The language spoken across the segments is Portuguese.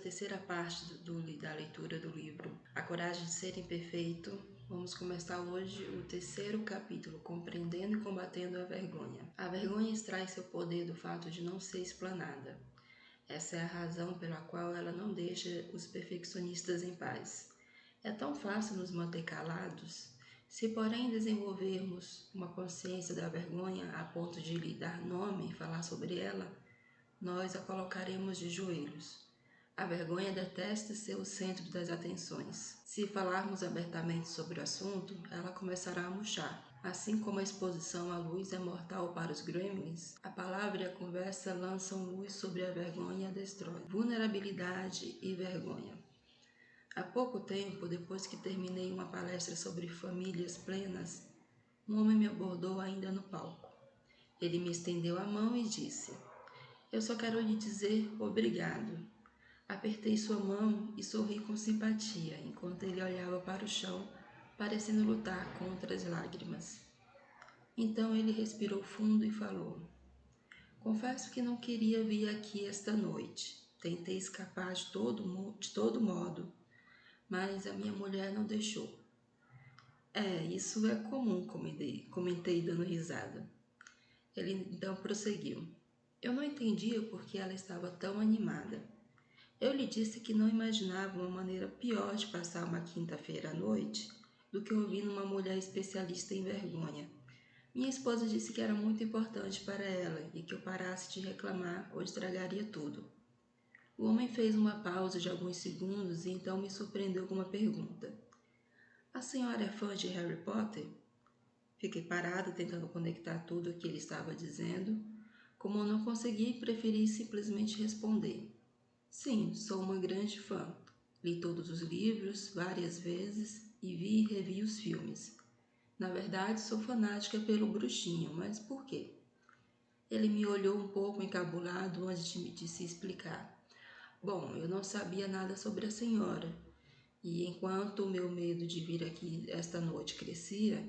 terceira parte da leitura do livro A Coragem de Ser Imperfeito. Vamos começar hoje o terceiro capítulo, Compreendendo e Combatendo a Vergonha. A vergonha extrai seu poder do fato de não ser explanada. Essa é a razão pela qual ela não deixa os perfeccionistas em paz. É tão fácil nos manter calados. Se, porém, desenvolvermos uma consciência da vergonha a ponto de lhe dar nome e falar sobre ela, nós a colocaremos de joelhos. A vergonha detesta ser o centro das atenções. Se falarmos abertamente sobre o assunto, ela começará a murchar. Assim como a exposição à luz é mortal para os gremlins, a palavra e a conversa lançam luz sobre a vergonha e a destrói. Vulnerabilidade e vergonha. Há pouco tempo, depois que terminei uma palestra sobre famílias plenas, um homem me abordou ainda no palco. Ele me estendeu a mão e disse: "Eu só quero lhe dizer obrigado." Apertei sua mão e sorri com simpatia, enquanto ele olhava para o chão, parecendo lutar contra as lágrimas. Então ele respirou fundo e falou: "Confesso que não queria vir aqui esta noite. Tentei escapar de todo modo, mas a minha mulher não deixou." Isso é comum, comentei dando risada. Ele então prosseguiu: "Eu não entendia por que ela estava tão animada. Eu lhe disse que não imaginava uma maneira pior de passar uma quinta-feira à noite do que ouvindo uma mulher especialista em vergonha. Minha esposa disse que era muito importante para ela e que eu parasse de reclamar ou estragaria tudo." O homem fez uma pausa de alguns segundos e então me surpreendeu com uma pergunta: "A senhora é fã de Harry Potter?" Fiquei parada tentando conectar tudo o que ele estava dizendo. Como eu não consegui, preferi simplesmente responder: "Sim, sou uma grande fã. Li todos os livros várias vezes e vi e revi os filmes. Na verdade, sou fanática pelo bruxinho, mas por quê?" Ele me olhou um pouco encabulado antes de se explicar. "Bom, eu não sabia nada sobre a senhora, e enquanto o meu medo de vir aqui esta noite crescia,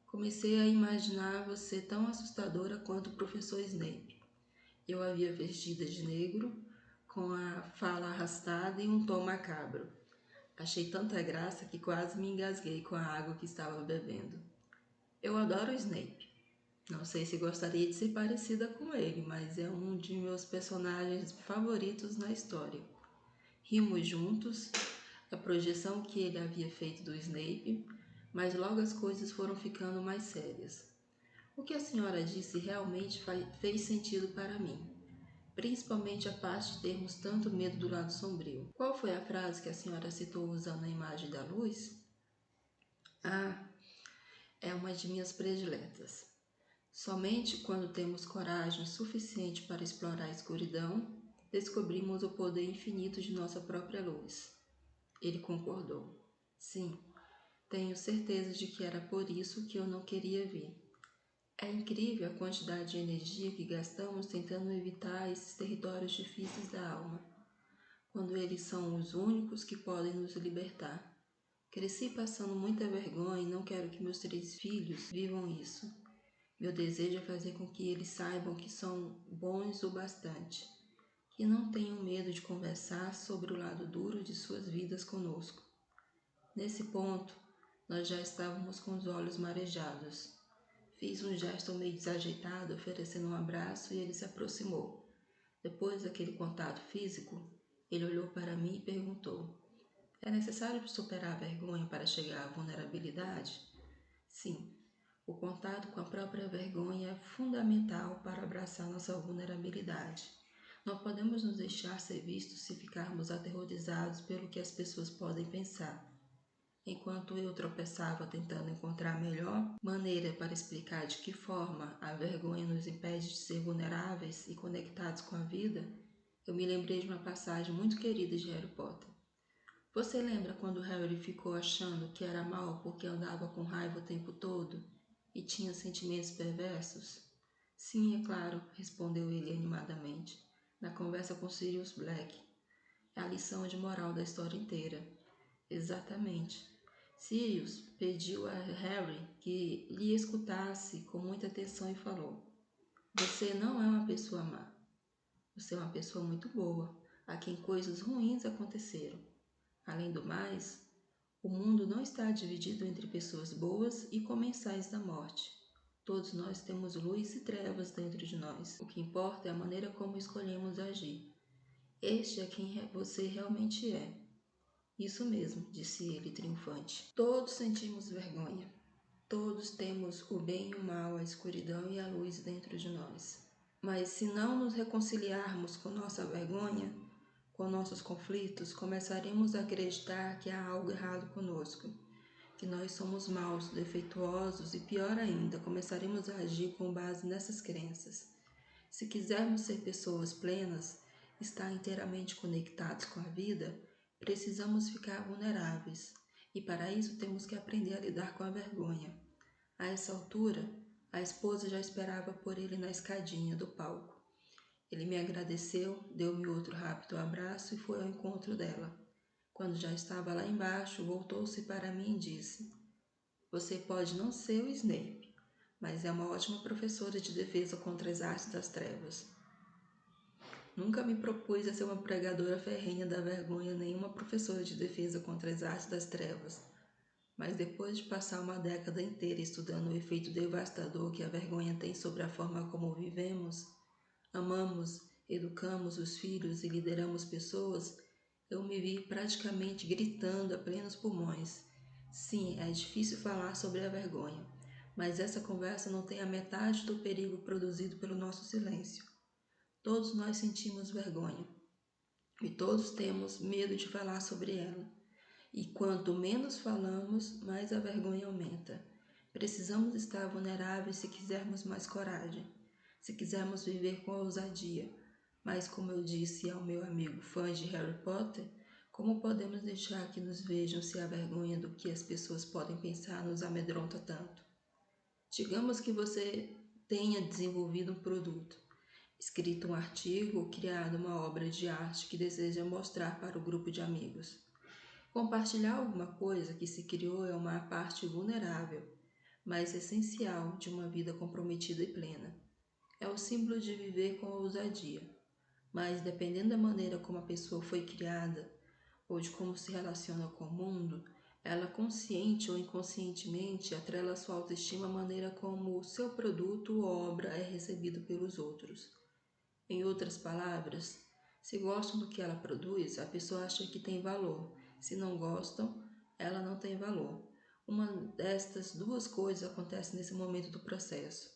comecei a imaginar você tão assustadora quanto o professor Snape. Eu a via vestida de negro, com a fala arrastada e um tom macabro. Achei tanta graça que quase me engasguei com a água que estava bebendo. Eu adoro o Snape. Não sei se gostaria de ser parecida com ele, mas é um de meus personagens favoritos na história." Rimos juntos, a projeção que ele havia feito do Snape, mas logo as coisas foram ficando mais sérias. "O que a senhora disse realmente fez sentido para mim. Principalmente a parte de termos tanto medo do lado sombrio. Qual foi a frase que a senhora citou usando a imagem da luz?" É uma de minhas prediletas. "Somente quando temos coragem suficiente para explorar a escuridão, descobrimos o poder infinito de nossa própria luz." Ele concordou. "Sim, tenho certeza de que era por isso que eu não queria vir. É incrível a quantidade de energia que gastamos tentando evitar esses territórios difíceis da alma, quando eles são os únicos que podem nos libertar. Cresci passando muita vergonha e não quero que meus 3 filhos vivam isso. Meu desejo é fazer com que eles saibam que são bons o bastante, que não tenham medo de conversar sobre o lado duro de suas vidas conosco." Nesse ponto, nós já estávamos com os olhos marejados. Fiz um gesto meio desajeitado, oferecendo um abraço, e ele se aproximou. Depois daquele contato físico, ele olhou para mim e perguntou: "É necessário superar a vergonha para chegar à vulnerabilidade?" "Sim, o contato com a própria vergonha é fundamental para abraçar nossa vulnerabilidade. Não podemos nos deixar ser vistos se ficarmos aterrorizados pelo que as pessoas podem pensar." Enquanto eu tropeçava tentando encontrar a melhor maneira para explicar de que forma a vergonha nos impede de ser vulneráveis e conectados com a vida, eu me lembrei de uma passagem muito querida de Harry Potter. "Você lembra quando Harry ficou achando que era mal porque andava com raiva o tempo todo e tinha sentimentos perversos?" "Sim, é claro", respondeu ele animadamente. "Na conversa com Sirius Black. É a lição de moral da história inteira." "Exatamente." Sirius pediu a Harry que lhe escutasse com muita atenção e falou: "Você não é uma pessoa má. Você é uma pessoa muito boa, a quem coisas ruins aconteceram. Além do mais, o mundo não está dividido entre pessoas boas e comensais da morte. Todos nós temos luz e trevas dentro de nós. O que importa é a maneira como escolhemos agir. Este é quem você realmente é. Isso mesmo, disse ele triunfante. Todos sentimos vergonha. Todos temos o bem e o mal, a escuridão e a luz dentro de nós. Mas se não nos reconciliarmos com nossa vergonha, com nossos conflitos, começaremos a acreditar que há algo errado conosco, que nós somos maus, defeituosos e, pior ainda, começaremos a agir com base nessas crenças. Se quisermos ser pessoas plenas, estar inteiramente conectados com a vida, precisamos ficar vulneráveis, e para isso temos que aprender a lidar com a vergonha. A essa altura, a esposa já esperava por ele na escadinha do palco. Ele me agradeceu, deu-me outro rápido abraço e foi ao encontro dela. Quando já estava lá embaixo, voltou-se para mim e disse: Você pode não ser o Snape, mas é uma ótima professora de defesa contra as artes das trevas. Nunca me propus a ser uma pregadora ferrenha da vergonha nem uma professora de defesa contra as artes das trevas. Mas depois de passar uma década inteira estudando o efeito devastador que a vergonha tem sobre a forma como vivemos, amamos, educamos os filhos e lideramos pessoas, eu me vi praticamente gritando a plenos pulmões. Sim, é difícil falar sobre a vergonha, mas essa conversa não tem a metade do perigo produzido pelo nosso silêncio. Todos nós sentimos vergonha e todos temos medo de falar sobre ela. E quanto menos falamos, mais a vergonha aumenta. Precisamos estar vulneráveis se quisermos mais coragem, se quisermos viver com ousadia. Mas, como eu disse ao meu amigo fã de Harry Potter, como podemos deixar que nos vejam se a vergonha do que as pessoas podem pensar nos amedronta tanto? Digamos que você tenha desenvolvido um produto, escrito um artigo ou criado uma obra de arte que deseja mostrar para o grupo de amigos. Compartilhar alguma coisa que se criou é uma parte vulnerável, mas essencial de uma vida comprometida e plena. É o símbolo de viver com ousadia, mas dependendo da maneira como a pessoa foi criada ou de como se relaciona com o mundo, ela consciente ou inconscientemente atrela sua autoestima à maneira como o seu produto ou obra é recebido pelos outros. Em outras palavras, se gostam do que ela produz, a pessoa acha que tem valor. Se não gostam, ela não tem valor. Uma destas duas coisas acontece nesse momento do processo.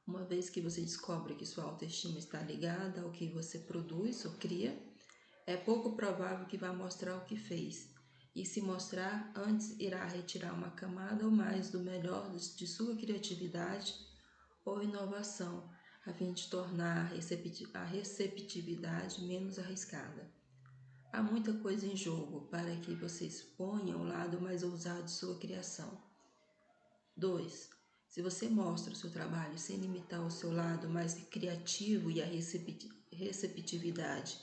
Uma vez que você descobre que sua autoestima está ligada ao que você produz ou cria, é pouco provável que vá mostrar o que fez. E se mostrar, antes irá retirar uma camada ou mais do melhor de sua criatividade ou inovação, a fim de tornar a receptividade menos arriscada. Há muita coisa em jogo para que você exponha o lado mais ousado de sua criação. 2. Se você mostra o seu trabalho sem limitar o seu lado mais criativo e a receptividade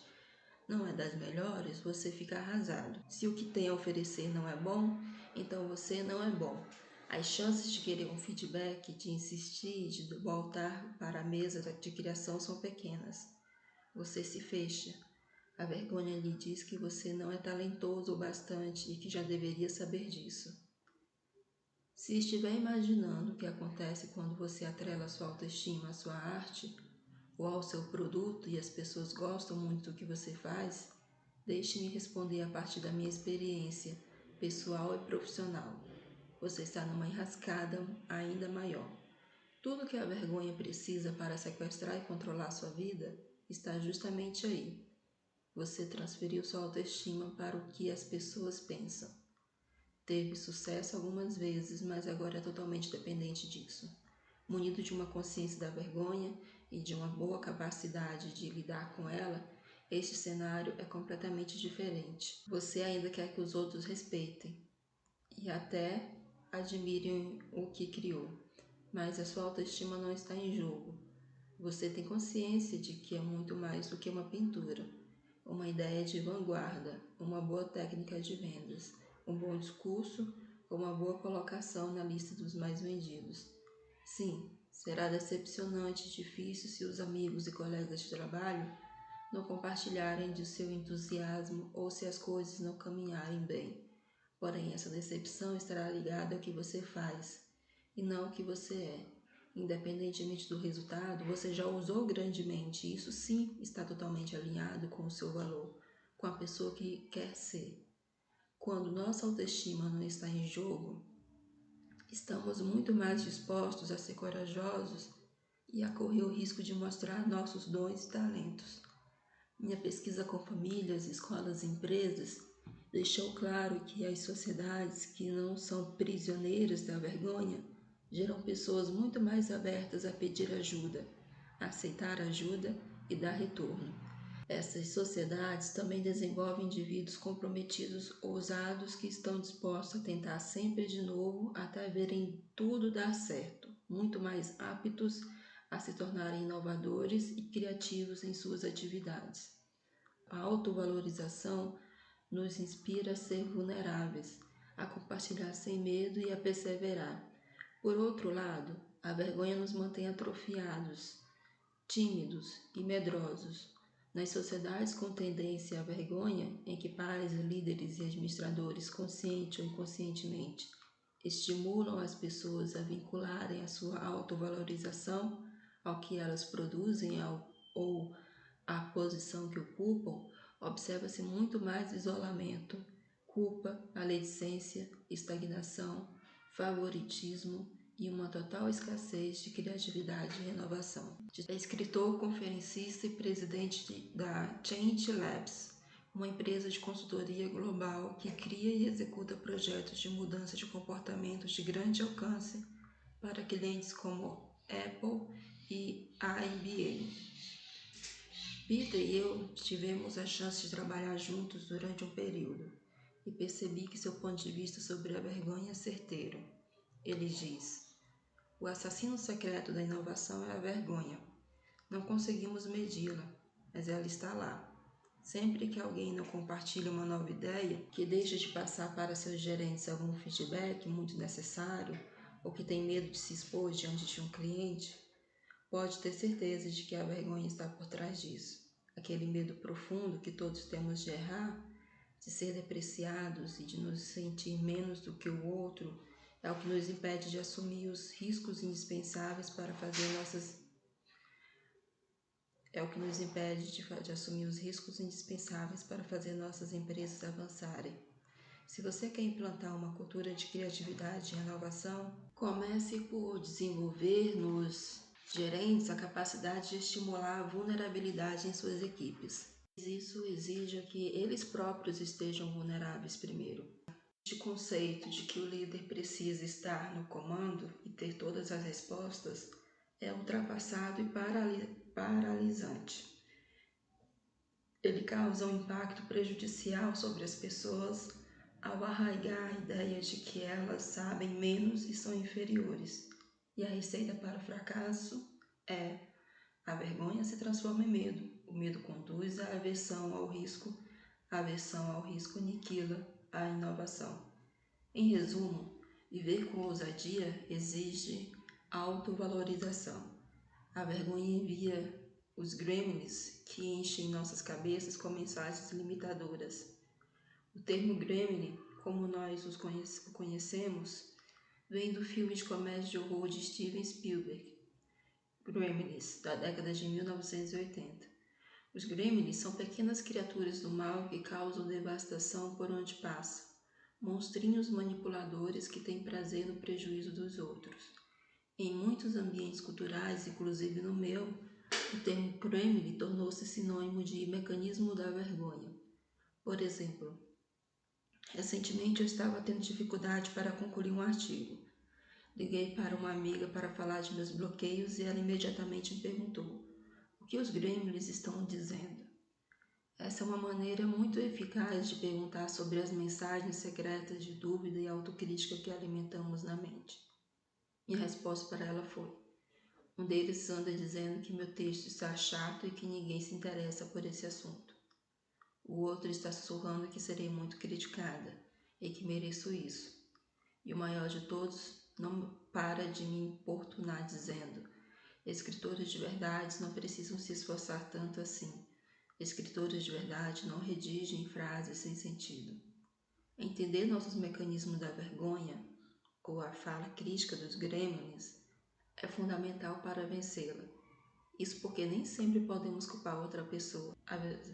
não é das melhores, você fica arrasado. Se o que tem a oferecer não é bom, então você não é bom. As chances de querer um feedback, de insistir, de voltar para a mesa de criação são pequenas. Você se fecha. A vergonha lhe diz que você não é talentoso o bastante e que já deveria saber disso. Se estiver imaginando o que acontece quando você atrela sua autoestima à sua arte ou ao seu produto e as pessoas gostam muito do que você faz, deixe-me responder a partir da minha experiência pessoal e profissional. Você está numa enrascada ainda maior. Tudo que a vergonha precisa para sequestrar e controlar sua vida está justamente aí. Você transferiu sua autoestima para o que as pessoas pensam. Teve sucesso algumas vezes, mas agora é totalmente dependente disso. Munido de uma consciência da vergonha e de uma boa capacidade de lidar com ela, este cenário é completamente diferente. Você ainda quer que os outros respeitem e até admirem o que criou, mas a sua autoestima não está em jogo. Você tem consciência de que é muito mais do que uma pintura, uma ideia de vanguarda, uma boa técnica de vendas, um bom discurso ou uma boa colocação na lista dos mais vendidos. Sim, será decepcionante e difícil se os amigos e colegas de trabalho não compartilharem de seu entusiasmo ou se as coisas não caminharem bem. Porém, essa decepção estará ligada ao que você faz e não ao que você é. Independentemente do resultado, você já usou grandemente e isso sim está totalmente alinhado com o seu valor, com a pessoa que quer ser. Quando nossa autoestima não está em jogo, estamos muito mais dispostos a ser corajosos e a correr o risco de mostrar nossos dons e talentos. Minha pesquisa com famílias, escolas e empresas deixou claro que as sociedades que não são prisioneiras da vergonha geram pessoas muito mais abertas a pedir ajuda, a aceitar ajuda e dar retorno. Essas sociedades também desenvolvem indivíduos comprometidos, ousados, que estão dispostos a tentar sempre de novo até verem tudo dar certo, muito mais aptos a se tornarem inovadores e criativos em suas atividades. A autovalorização nos inspira a ser vulneráveis, a compartilhar sem medo e a perseverar. Por outro lado, a vergonha nos mantém atrofiados, tímidos e medrosos. Nas sociedades com tendência à vergonha, em que pais, líderes e administradores, consciente ou inconscientemente, estimulam as pessoas a vincularem a sua autovalorização ao que elas produzem ou à posição que ocupam, observa-se muito mais isolamento, culpa, maledicência, estagnação, favoritismo e uma total escassez de criatividade e renovação. É escritor, conferencista e presidente da Change Labs, uma empresa de consultoria global que cria e executa projetos de mudança de comportamentos de grande alcance para clientes como Apple e IBM. Peter e eu tivemos a chance de trabalhar juntos durante um período e percebi que seu ponto de vista sobre a vergonha é certeiro. Ele diz: o assassino secreto da inovação é a vergonha. Não conseguimos medi-la, mas ela está lá. Sempre que alguém não compartilha uma nova ideia, que deixa de passar para seus gerentes algum feedback muito necessário, ou que tem medo de se expor diante de um cliente, pode ter certeza de que a vergonha está por trás disso. Aquele medo profundo que todos temos de errar, de ser depreciados e de nos sentir menos do que o outro, é o que nos impede de assumir os riscos indispensáveis para fazer nossas empresas avançarem. Se você quer implantar uma cultura de criatividade e renovação, comece por desenvolver nos gerentes a capacidade de estimular a vulnerabilidade em suas equipes. Isso exige que eles próprios estejam vulneráveis primeiro. Este conceito de que o líder precisa estar no comando e ter todas as respostas é ultrapassado e paralisante. Ele causa um impacto prejudicial sobre as pessoas ao arraigar a ideia de que elas sabem menos e são inferiores. E a receita para o fracasso é: a vergonha se transforma em medo, o medo conduz à aversão ao risco, a aversão ao risco aniquila a inovação. Em resumo, viver com ousadia exige autovalorização. A vergonha envia os gremlins que enchem nossas cabeças com mensagens limitadoras. O termo gremlin, como nós o conhecemos, vem do filme de comédia de horror de Steven Spielberg, Gremlins, da década de 1980. Os gremlins são pequenas criaturas do mal que causam devastação por onde passam, monstrinhos manipuladores que têm prazer no prejuízo dos outros. Em muitos ambientes culturais, inclusive no meu, o termo gremlin tornou-se sinônimo de mecanismo da vergonha. Por exemplo, recentemente eu estava tendo dificuldade para concluir um artigo. Liguei para uma amiga para falar de meus bloqueios e ela imediatamente me perguntou: o que os gremlins estão dizendo? Essa é uma maneira muito eficaz de perguntar sobre as mensagens secretas de dúvida e autocrítica que alimentamos na mente. Minha resposta para ela foi: um deles anda dizendo que meu texto está chato e que ninguém se interessa por esse assunto. O outro está sussurrando que serei muito criticada e que mereço isso. E o maior de todos não para de me importunar dizendo: escritores de verdades não precisam se esforçar tanto assim. Escritores de verdade não redigem frases sem sentido. Entender nossos mecanismos da vergonha, ou a fala crítica dos gremlins, é fundamental para vencê-la. Isso porque nem sempre podemos culpar outra pessoa.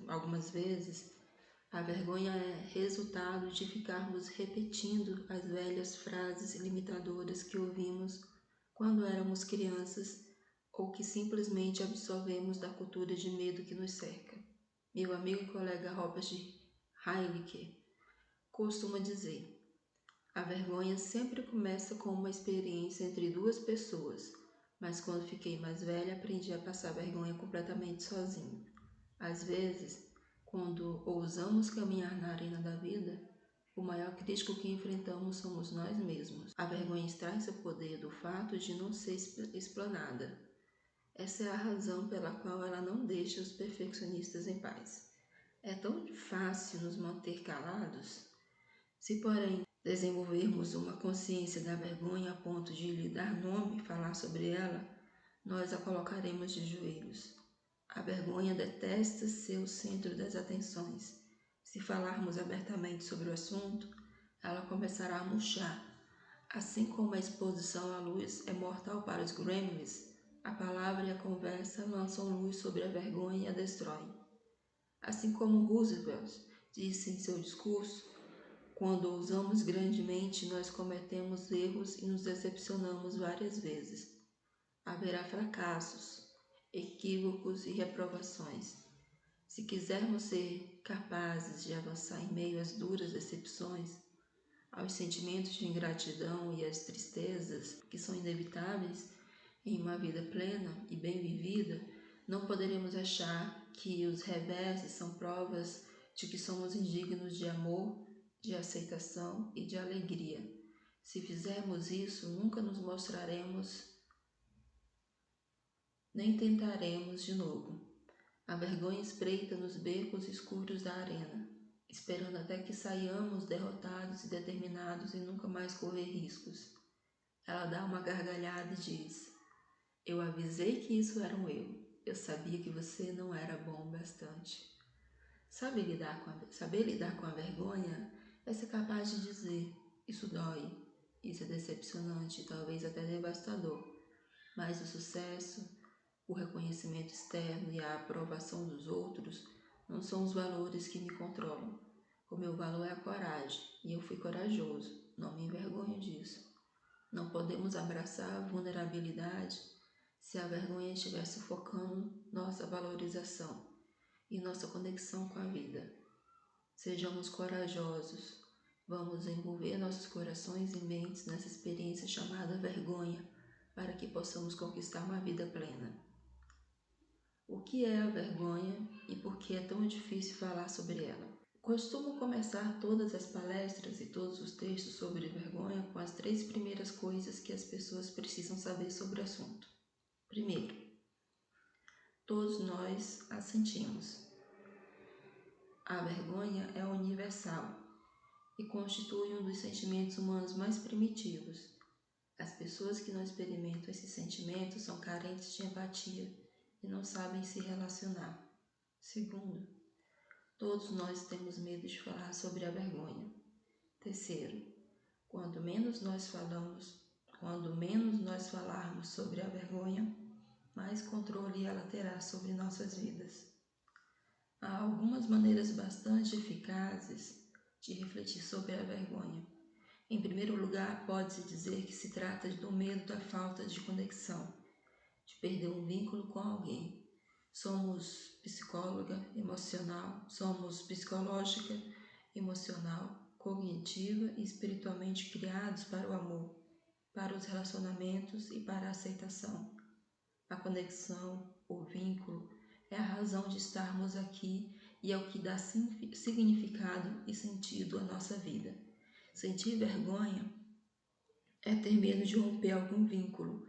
Algumas vezes, a vergonha é resultado de ficarmos repetindo as velhas frases limitadoras que ouvimos quando éramos crianças ou que simplesmente absorvemos da cultura de medo que nos cerca. Meu amigo e colega Robert Heineke costuma dizer: a vergonha sempre começa com uma experiência entre duas pessoas, mas quando fiquei mais velha aprendi a passar vergonha completamente sozinho. Às vezes, quando ousamos caminhar na arena da vida, o maior crítico que enfrentamos somos nós mesmos. A vergonha extrai seu poder do fato de não ser explanada. Essa é a razão pela qual ela não deixa os perfeccionistas em paz. É tão fácil nos manter calados. Se, porém, desenvolvermos uma consciência da vergonha a ponto de lhe dar nome e falar sobre ela, nós a colocaremos de joelhos. A vergonha detesta ser o centro das atenções. Se falarmos abertamente sobre o assunto, ela começará a murchar. Assim como a exposição à luz é mortal para os gremlins, a palavra e a conversa lançam luz sobre a vergonha e a destroem. Assim como Roosevelt disse em seu discurso, quando ousamos grandemente, nós cometemos erros e nos decepcionamos várias vezes. Haverá fracassos, equívocos e reprovações. Se quisermos ser capazes de avançar em meio às duras decepções, aos sentimentos de ingratidão e às tristezas que são inevitáveis em uma vida plena e bem vivida, não poderemos achar que os reveses são provas de que somos indignos de amor, de aceitação e de alegria. Se fizermos isso, nunca nos mostraremos nem tentaremos de novo. A vergonha espreita nos becos escuros da arena, esperando até que saiamos derrotados e determinados em nunca mais correr riscos. Ela dá uma gargalhada e diz: eu avisei que isso era um erro. Eu sabia que você não era bom o bastante. Saber lidar com a vergonha é ser capaz de dizer: isso dói, isso é decepcionante, talvez até devastador. Mas o sucesso, o reconhecimento externo e a aprovação dos outros não são os valores que me controlam. O meu valor é a coragem, e eu fui corajoso, não me envergonho disso. Não podemos abraçar a vulnerabilidade se a vergonha estiver sufocando nossa valorização e nossa conexão com a vida. Sejamos corajosos. Vamos envolver nossos corações e mentes nessa experiência chamada vergonha para que possamos conquistar uma vida plena. O que é a vergonha e por que é tão difícil falar sobre ela? Costumo começar todas as palestras e todos os textos sobre vergonha com as 3 primeiras coisas que as pessoas precisam saber sobre o assunto. Primeiro, todos nós a sentimos. A vergonha é universal e constitui um dos sentimentos humanos mais primitivos. As pessoas que não experimentam esse sentimento são carentes de empatia e não sabem se relacionar. Segundo, todos nós temos medo de falar sobre a vergonha. Terceiro, quando menos nós falarmos sobre a vergonha, mais controle ela terá sobre nossas vidas. Há algumas maneiras bastante eficazes de refletir sobre a vergonha. Em primeiro lugar, pode-se dizer que se trata do medo da falta de conexão, de perder um vínculo com alguém. Somos psicológica, emocional, cognitiva e espiritualmente criados para o amor, para os relacionamentos e para a aceitação. A conexão, o vínculo, é a razão de estarmos aqui e é o que dá significado e sentido à nossa vida. Sentir vergonha é ter medo de romper algum vínculo,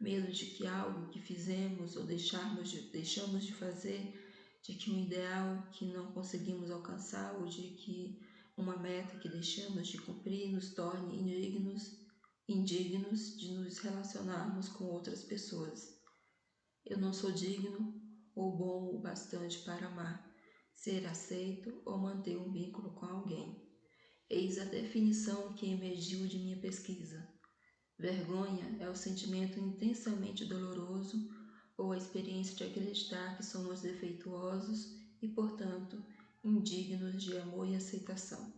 medo de que algo que fizemos ou deixamos de fazer, de que um ideal que não conseguimos alcançar ou de que uma meta que deixamos de cumprir nos torne indignos de nos relacionarmos com outras pessoas. Eu não sou digno ou bom o bastante para amar. ser aceito ou manter um vínculo com alguém. Eis a definição que emergiu de minha pesquisa. Vergonha é o sentimento intensamente doloroso ou a experiência de acreditar que somos defeituosos e, portanto, indignos de amor e aceitação.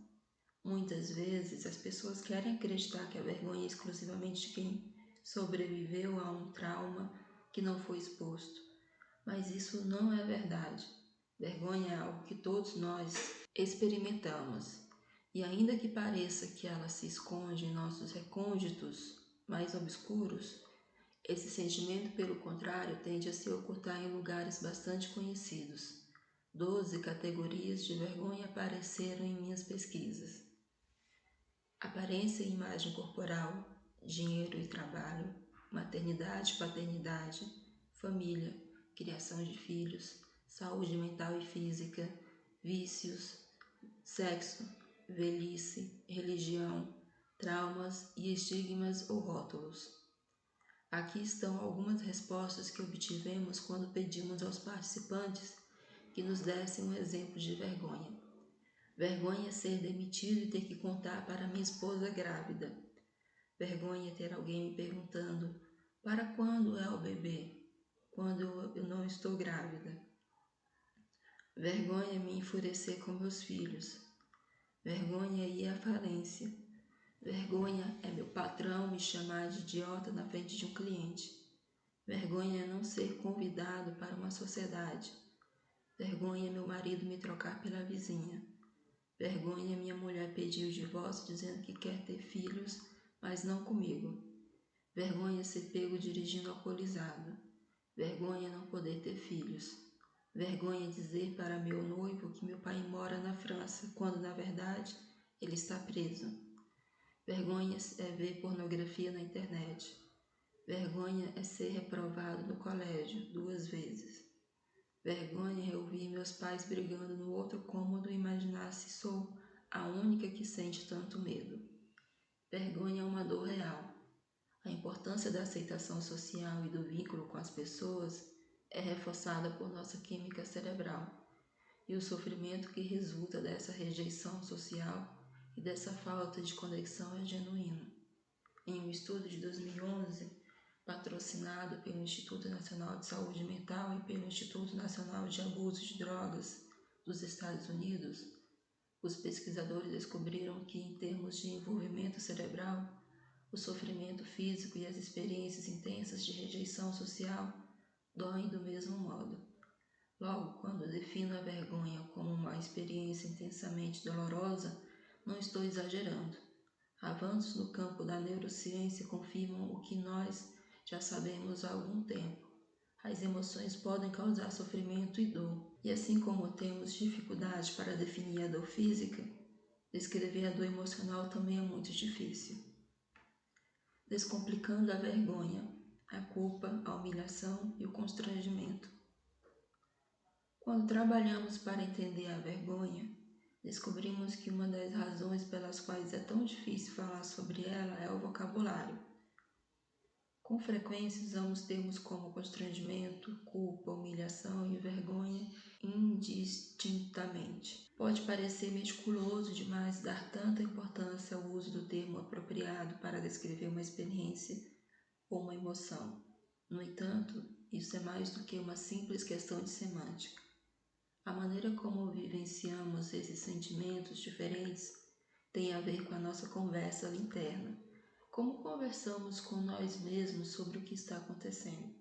Muitas vezes as pessoas querem acreditar que a vergonha é exclusivamente de quem sobreviveu a um trauma que não foi exposto, mas isso não é verdade. Vergonha é algo que todos nós experimentamos, e ainda que pareça que ela se esconde em nossos recônditos mais obscuros, esse sentimento, pelo contrário, tende a se ocultar em lugares bastante conhecidos. 12 categorias de vergonha apareceram em minhas pesquisas: aparência e imagem corporal, dinheiro e trabalho, maternidade e paternidade, família, criação de filhos, saúde mental e física, vícios, sexo, velhice, religião, traumas e estigmas ou rótulos. Aqui estão algumas respostas que obtivemos quando pedimos aos participantes que nos dessem um exemplo de vergonha. Vergonha é ser demitido e ter que contar para minha esposa grávida. Vergonha é ter alguém me perguntando: para quando é o bebê? Quando eu não estou grávida. Vergonha é me enfurecer com meus filhos. Vergonha é ir à falência. Vergonha é meu patrão me chamar de idiota na frente de um cliente. Vergonha é não ser convidado para uma sociedade. Vergonha é meu marido me trocar pela vizinha. Vergonha é minha mulher pedir o divórcio dizendo que quer ter filhos, mas não comigo. Vergonha é ser pego dirigindo alcoolizado. Vergonha é não poder ter filhos. Vergonha é dizer para meu noivo que meu pai mora na França, quando na verdade ele está preso. Vergonha é ver pornografia na internet. Vergonha é ser reprovado no colégio 2 vezes. Vergonha é ouvir meus pais brigando no outro cômodo e imaginar se sou a única que sente tanto medo. Vergonha é uma dor real. A importância da aceitação social e do vínculo com as pessoas é reforçada por nossa química cerebral, e o sofrimento que resulta dessa rejeição social e dessa falta de conexão é genuíno. Em um estudo de 2011, patrocinado pelo Instituto Nacional de Saúde Mental e pelo Instituto Nacional de Abuso de Drogas dos Estados Unidos, os pesquisadores descobriram que, em termos de envolvimento cerebral, o sofrimento físico e as experiências intensas de rejeição social doem do mesmo modo. Logo, quando defino a vergonha como uma experiência intensamente dolorosa, não estou exagerando. Avanços no campo da neurociência confirmam o que nós já sabemos há algum tempo. As emoções podem causar sofrimento e dor, e assim como temos dificuldade para definir a dor física, descrever a dor emocional também é muito difícil. Descomplicando a vergonha, a culpa, a humilhação e o constrangimento. Quando trabalhamos para entender a vergonha, descobrimos que uma das razões pelas quais é tão difícil falar sobre ela é o vocabulário. Com frequência usamos termos como constrangimento, culpa, humilhação e vergonha indistintamente. Pode parecer meticuloso demais dar tanta importância ao uso do termo apropriado para descrever uma experiência ou uma emoção. No entanto, isso é mais do que uma simples questão de semântica. A maneira como vivenciamos esses sentimentos diferentes tem a ver com a nossa conversa interna. Como conversamos com nós mesmos sobre o que está acontecendo?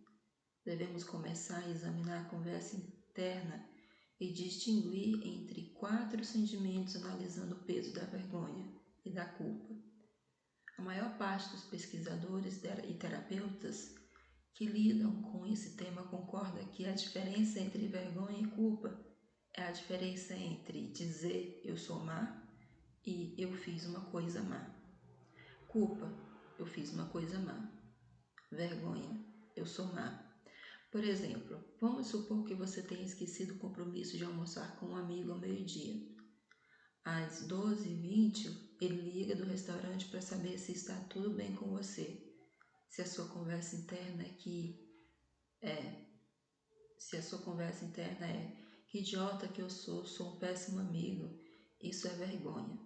Devemos começar a examinar a conversa interna e distinguir entre 4 sentimentos, analisando o peso da vergonha e da culpa. A maior parte dos pesquisadores e terapeutas que lidam com esse tema concorda que a diferença entre vergonha e culpa é a diferença entre dizer eu sou má e eu fiz uma coisa má. Culpa, eu fiz uma coisa má. Vergonha, eu sou má. Por exemplo, vamos supor que você tenha esquecido o compromisso de almoçar com um amigo ao meio-dia. Às 12h20, ele liga do restaurante para saber se está tudo bem com você. Se a sua conversa interna é Que idiota que eu sou um péssimo amigo. Isso é vergonha.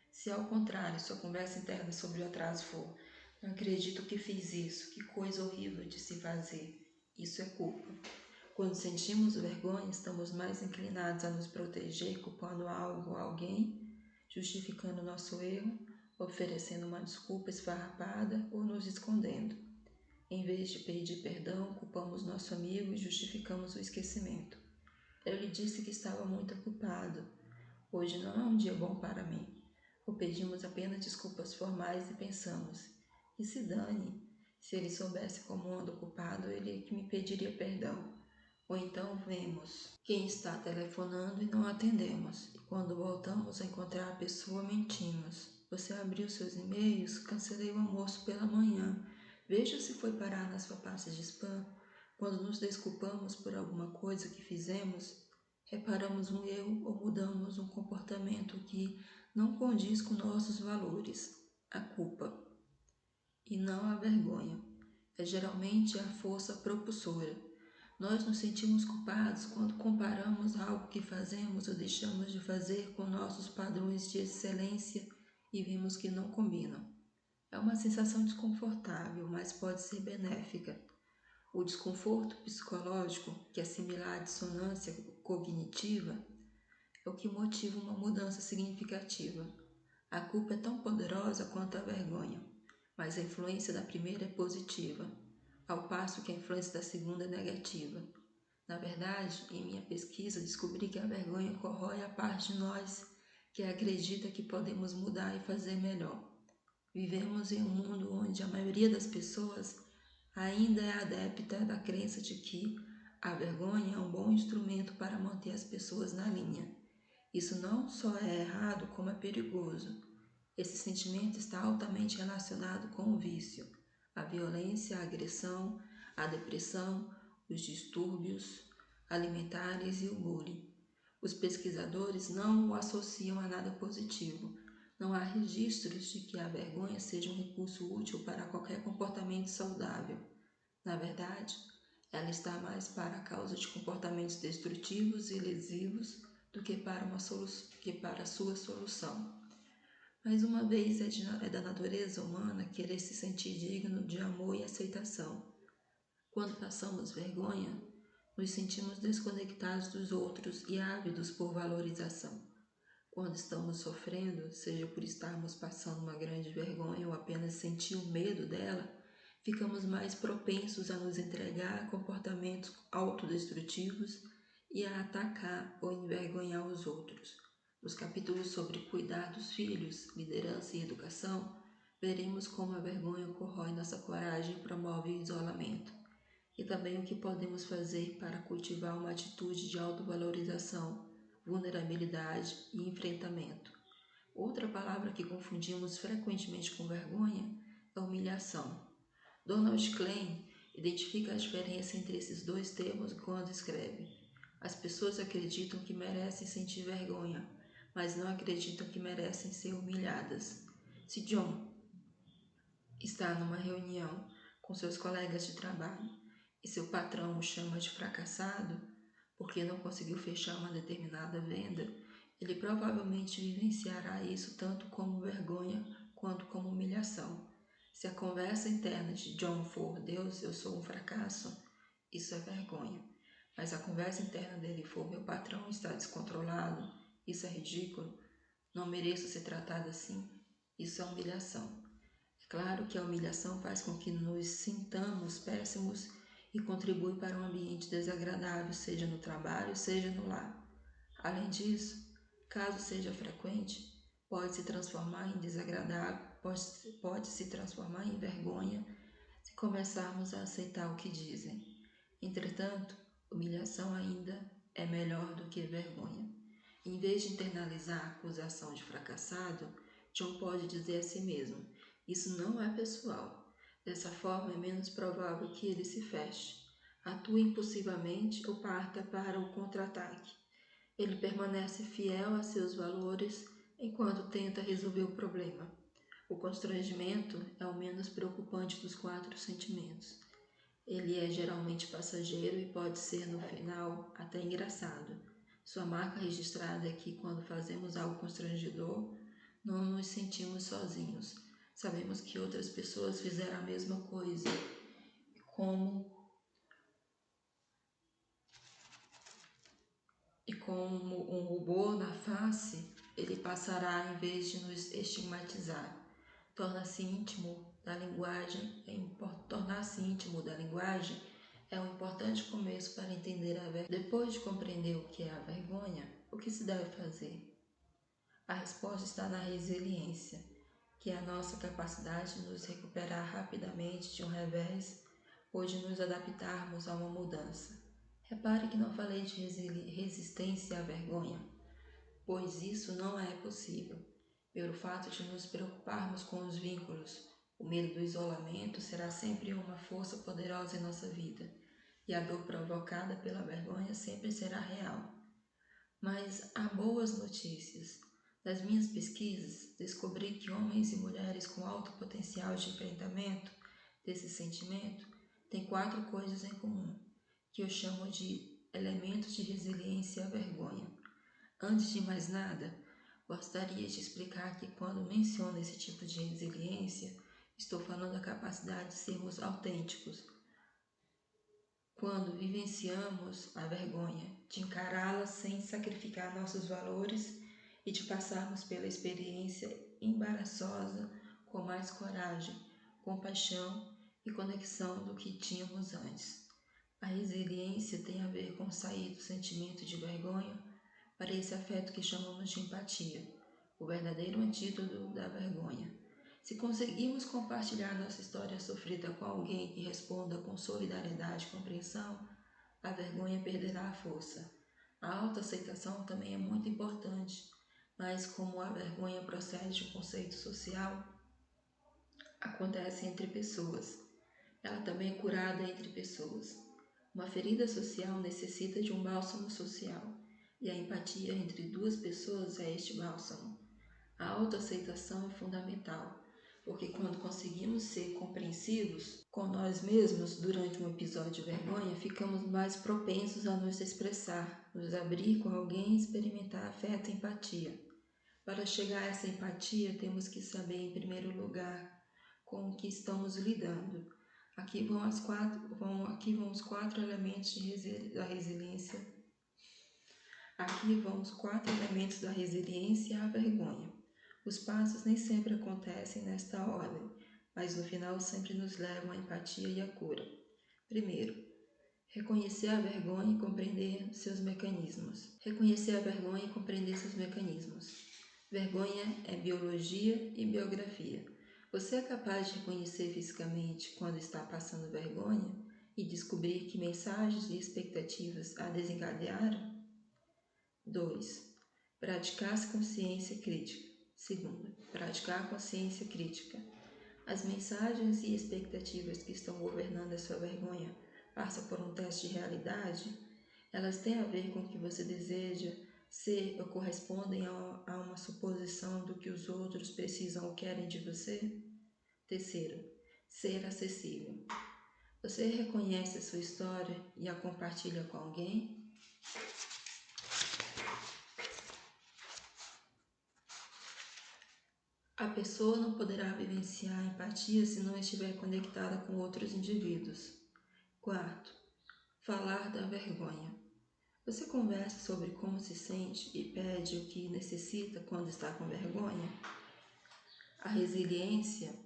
Se ao contrário sua conversa interna sobre o atraso for: não acredito que fiz isso, que coisa horrível de se fazer. Isso é culpa. Quando sentimos vergonha, estamos mais inclinados a nos proteger, culpando algo ou alguém, justificando nosso erro, oferecendo uma desculpa esfarrapada ou nos escondendo. Em vez de pedir perdão, culpamos nosso amigo e justificamos o esquecimento. Eu lhe disse que estava muito ocupado. Hoje não é um dia bom para mim. Ou pedimos apenas desculpas formais e pensamos: e se dane? Se ele soubesse como ando ocupado, ele que me pediria perdão. Ou então vemos quem está telefonando e não atendemos. E quando voltamos a encontrar a pessoa, mentimos. Você abriu seus e-mails? Cancelei o almoço pela manhã. Veja se foi parar na sua pasta de spam. Quando nos desculpamos por alguma coisa que fizemos, reparamos um erro ou mudamos um comportamento que não condiz com nossos valores. A culpa, e não a vergonha, é geralmente a força propulsora. Nós nos sentimos culpados quando comparamos algo que fazemos ou deixamos de fazer com nossos padrões de excelência e vimos que não combinam. É uma sensação desconfortável, mas pode ser benéfica. O desconforto psicológico, que é similar à dissonância cognitiva, é o que motiva uma mudança significativa. A culpa é tão poderosa quanto a vergonha, mas a influência da primeira é positiva, ao passo que a influência da segunda é negativa. Na verdade, em minha pesquisa, descobri que a vergonha corrói a parte de nós que acredita que podemos mudar e fazer melhor. Vivemos em um mundo onde a maioria das pessoas ainda é adepta da crença de que a vergonha é um bom instrumento para manter as pessoas na linha. Isso não só é errado, como é perigoso. Esse sentimento está altamente relacionado com o vício, a violência, a agressão, a depressão, os distúrbios alimentares e o bullying. Os pesquisadores não o associam a nada positivo. Não há registros de que a vergonha seja um recurso útil para qualquer comportamento saudável. Na verdade, ela está mais para a causa de comportamentos destrutivos e lesivos do que para a sua solução. Mais uma vez, é da natureza humana querer se sentir digno de amor e aceitação. Quando passamos vergonha, nos sentimos desconectados dos outros e ávidos por valorização. Quando estamos sofrendo, seja por estarmos passando uma grande vergonha ou apenas sentir o medo dela, ficamos mais propensos a nos entregar a comportamentos autodestrutivos e a atacar ou envergonhar os outros. Nos capítulos sobre cuidar dos filhos, liderança e educação, veremos como a vergonha corrói nossa coragem e promove o isolamento, e também o que podemos fazer para cultivar uma atitude de autovalorização, vulnerabilidade e enfrentamento. Outra palavra que confundimos frequentemente com vergonha é humilhação. Donald Klein identifica a diferença entre esses dois termos quando escreve: as pessoas acreditam que merecem sentir vergonha, mas não acreditam que merecem ser humilhadas. Se John está numa reunião com seus colegas de trabalho e seu patrão o chama de fracassado porque não conseguiu fechar uma determinada venda, ele provavelmente vivenciará isso tanto como vergonha quanto como humilhação. Se a conversa interna de John for: Deus, eu sou um fracasso, isso é vergonha. Mas a conversa interna dele for: meu patrão está descontrolado, isso é ridículo, não mereço ser tratado assim, isso é humilhação. É claro que a humilhação faz com que nos sintamos péssimos e contribui para um ambiente desagradável, seja no trabalho, seja no lar. Além disso, caso seja frequente, pode se transformar em desagradável, pode se transformar em vergonha se começarmos a aceitar o que dizem. Entretanto, humilhação ainda é melhor do que vergonha. Em vez de internalizar a acusação de fracassado, John pode dizer a si mesmo: isso não é pessoal. Dessa forma, é menos provável que ele se feche, atue impulsivamente ou parta para o contra-ataque. Ele permanece fiel a seus valores enquanto tenta resolver o problema. O constrangimento é o menos preocupante dos 4 sentimentos. Ele é geralmente passageiro e pode ser, no final, até engraçado. Sua marca registrada é que quando fazemos algo constrangedor, não nos sentimos sozinhos. Sabemos que outras pessoas fizeram a mesma coisa. Como um rubor na face, ele passará em vez de nos estigmatizar. Tornar-se íntimo da linguagem é um importante começo para entender a vergonha. Depois de compreender o que é a vergonha, o que se deve fazer? A resposta está na resiliência, que é a nossa capacidade de nos recuperar rapidamente de um revés ou de nos adaptarmos a uma mudança. Repare que não falei de resistência à vergonha, pois isso não é possível. Pelo fato de nos preocuparmos com os vínculos, o medo do isolamento será sempre uma força poderosa em nossa vida, e a dor provocada pela vergonha sempre será real. Mas há boas notícias. Das minhas pesquisas, descobri que homens e mulheres com alto potencial de enfrentamento desse sentimento têm 4 coisas em comum, que eu chamo de elementos de resiliência à vergonha. Antes de mais nada, gostaria de explicar que quando menciono esse tipo de resiliência, estou falando da capacidade de sermos autênticos. Quando vivenciamos a vergonha, de encará-la sem sacrificar nossos valores e de passarmos pela experiência embaraçosa com mais coragem, compaixão e conexão do que tínhamos antes. A resiliência tem a ver com sair do sentimento de vergonha para esse afeto que chamamos de empatia, o verdadeiro antídoto da vergonha. Se conseguirmos compartilhar nossa história sofrida com alguém que responda com solidariedade e compreensão, a vergonha perderá a força. A autoaceitação também é muito importante, mas como a vergonha procede de um conceito social, acontece entre pessoas. Ela também é curada entre pessoas. Uma ferida social necessita de um bálsamo social, e a empatia entre 2 pessoas é este bálsamo. A autoaceitação é fundamental, porque quando conseguimos ser compreensivos com nós mesmos durante um episódio de vergonha, ficamos mais propensos a nos expressar, nos abrir com alguém e experimentar afeto e empatia. Para chegar a essa empatia, temos que saber, em primeiro lugar, com o que estamos lidando. Aqui vão os 4 elementos da resiliência. Aqui vão os 4 elementos da resiliência à vergonha. Os passos nem sempre acontecem nesta ordem, mas no final sempre nos levam à empatia e à cura. Primeiro, reconhecer a vergonha e compreender seus mecanismos. Vergonha é biologia e biografia. Você é capaz de reconhecer fisicamente quando está passando vergonha e descobrir que mensagens e expectativas a desencadearam? 2. Praticar consciência crítica. Segundo, praticar a consciência crítica. As mensagens e expectativas que estão governando a sua vergonha passam por um teste de realidade? Elas têm a ver com o que você deseja ser ou correspondem a uma suposição do que os outros precisam ou querem de você? Terceiro, ser acessível. Você reconhece a sua história e a compartilha com alguém? A pessoa não poderá vivenciar a empatia se não estiver conectada com outros indivíduos. Quarto, falar da vergonha. Você conversa sobre como se sente e pede o que necessita quando está com vergonha? A resiliência,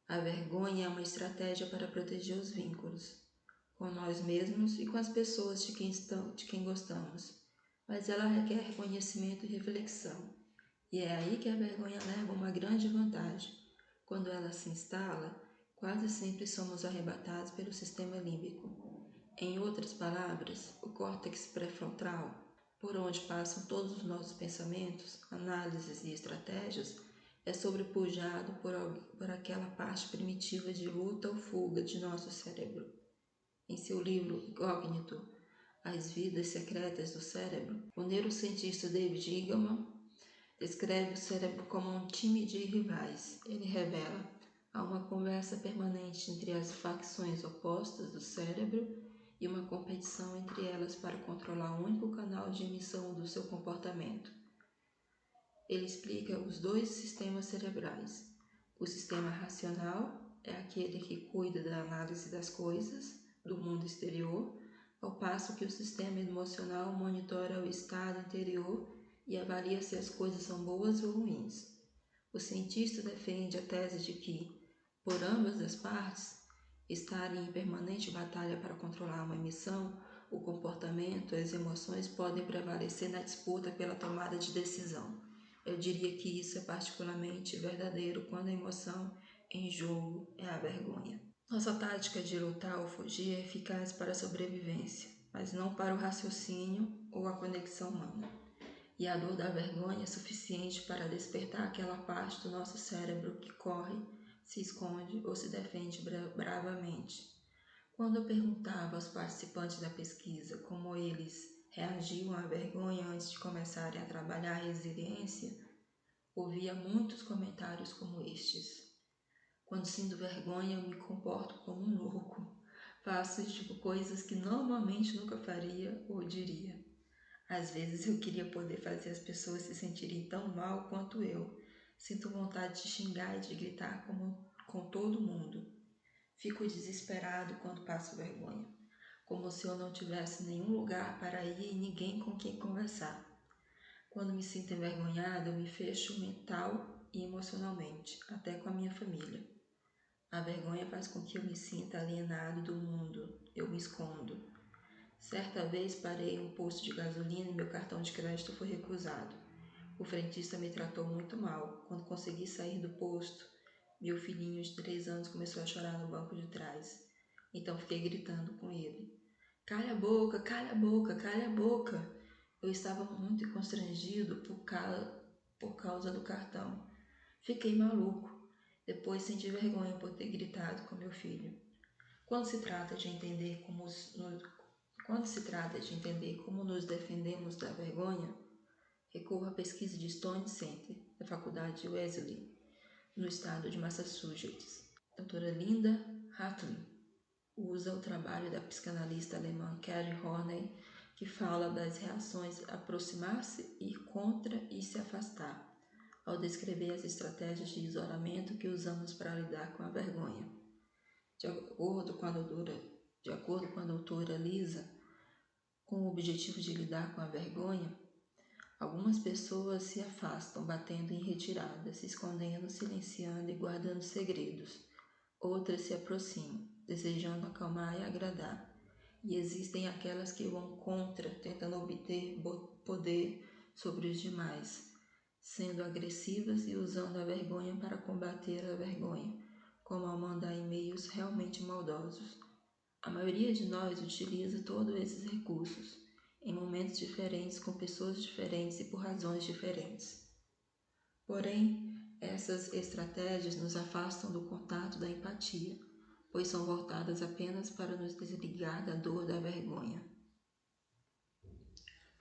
a vergonha é uma estratégia para proteger os vínculos com nós mesmos e com as pessoas de quem gostamos, mas ela requer reconhecimento e reflexão. E é aí que a vergonha leva uma grande vantagem. Quando ela se instala, quase sempre somos arrebatados pelo sistema límbico. Em outras palavras, o córtex pré-frontal, por onde passam todos os nossos pensamentos, análises e estratégias, é sobrepujado por aquela parte primitiva de luta ou fuga de nosso cérebro. Em seu livro Incógnito, As Vidas Secretas do Cérebro, o neurocientista David Eagleman descreve o cérebro como um time de rivais. Ele revela: há uma conversa permanente entre as facções opostas do cérebro e uma competição entre elas para controlar o único canal de emissão do seu comportamento. Ele explica os dois sistemas cerebrais. O sistema racional é aquele que cuida da análise das coisas, do mundo exterior, ao passo que o sistema emocional monitora o estado interior e avalia se as coisas são boas ou ruins. O cientista defende a tese de que, por ambas as partes estarem em permanente batalha para controlar uma emissão, o comportamento e as emoções podem prevalecer na disputa pela tomada de decisão. Eu diria que isso é particularmente verdadeiro quando a emoção em jogo é a vergonha. Nossa tática de lutar ou fugir é eficaz para a sobrevivência, mas não para o raciocínio ou a conexão humana. E a dor da vergonha é suficiente para despertar aquela parte do nosso cérebro que corre, se esconde ou se defende bravamente. Quando eu perguntava aos participantes da pesquisa como eles reagiam à vergonha antes de começarem a trabalhar a resiliência, ouvia muitos comentários como estes. Quando sinto vergonha, eu me comporto como um louco. Faço coisas que normalmente nunca faria ou diria. Às vezes eu queria poder fazer as pessoas se sentirem tão mal quanto eu. Sinto vontade de xingar e de gritar com todo mundo. Fico desesperado quando passo vergonha, como se eu não tivesse nenhum lugar para ir e ninguém com quem conversar. Quando me sinto envergonhada, eu me fecho mental e emocionalmente, até com a minha família. A vergonha faz com que eu me sinta alienado do mundo. Eu me escondo. Certa vez parei em um posto de gasolina e meu cartão de crédito foi recusado. O frentista me tratou muito mal. Quando consegui sair do posto, meu filhinho de 3 anos começou a chorar no banco de trás. Então fiquei gritando com ele. Calha a boca, calha a boca, calha a boca. Eu estava muito constrangido por causa do cartão. Fiquei maluco. Depois senti vergonha por ter gritado com meu filho. Quando se trata de entender como nos defendemos da vergonha, recorro à pesquisa de Stone Center, da Faculdade Wellesley, no estado de Massachusetts. A doutora Linda Hartley usa o trabalho da psicanalista alemã Kari Horney, que fala das reações aproximar-se, ir contra e se afastar, ao descrever as estratégias de isolamento que usamos para lidar com a vergonha. De acordo com a doutora Lisa, com o objetivo de lidar com a vergonha, algumas pessoas se afastam, batendo em retirada, se escondendo, silenciando e guardando segredos. Outras se aproximam, desejando acalmar e agradar. E existem aquelas que vão contra, tentando obter poder sobre os demais, sendo agressivas e usando a vergonha para combater a vergonha, como ao mandar e-mails realmente maldosos. A maioria de nós utiliza todos esses recursos, em momentos diferentes, com pessoas diferentes e por razões diferentes. Porém, essas estratégias nos afastam do contato da empatia, pois são voltadas apenas para nos desligar da dor da vergonha.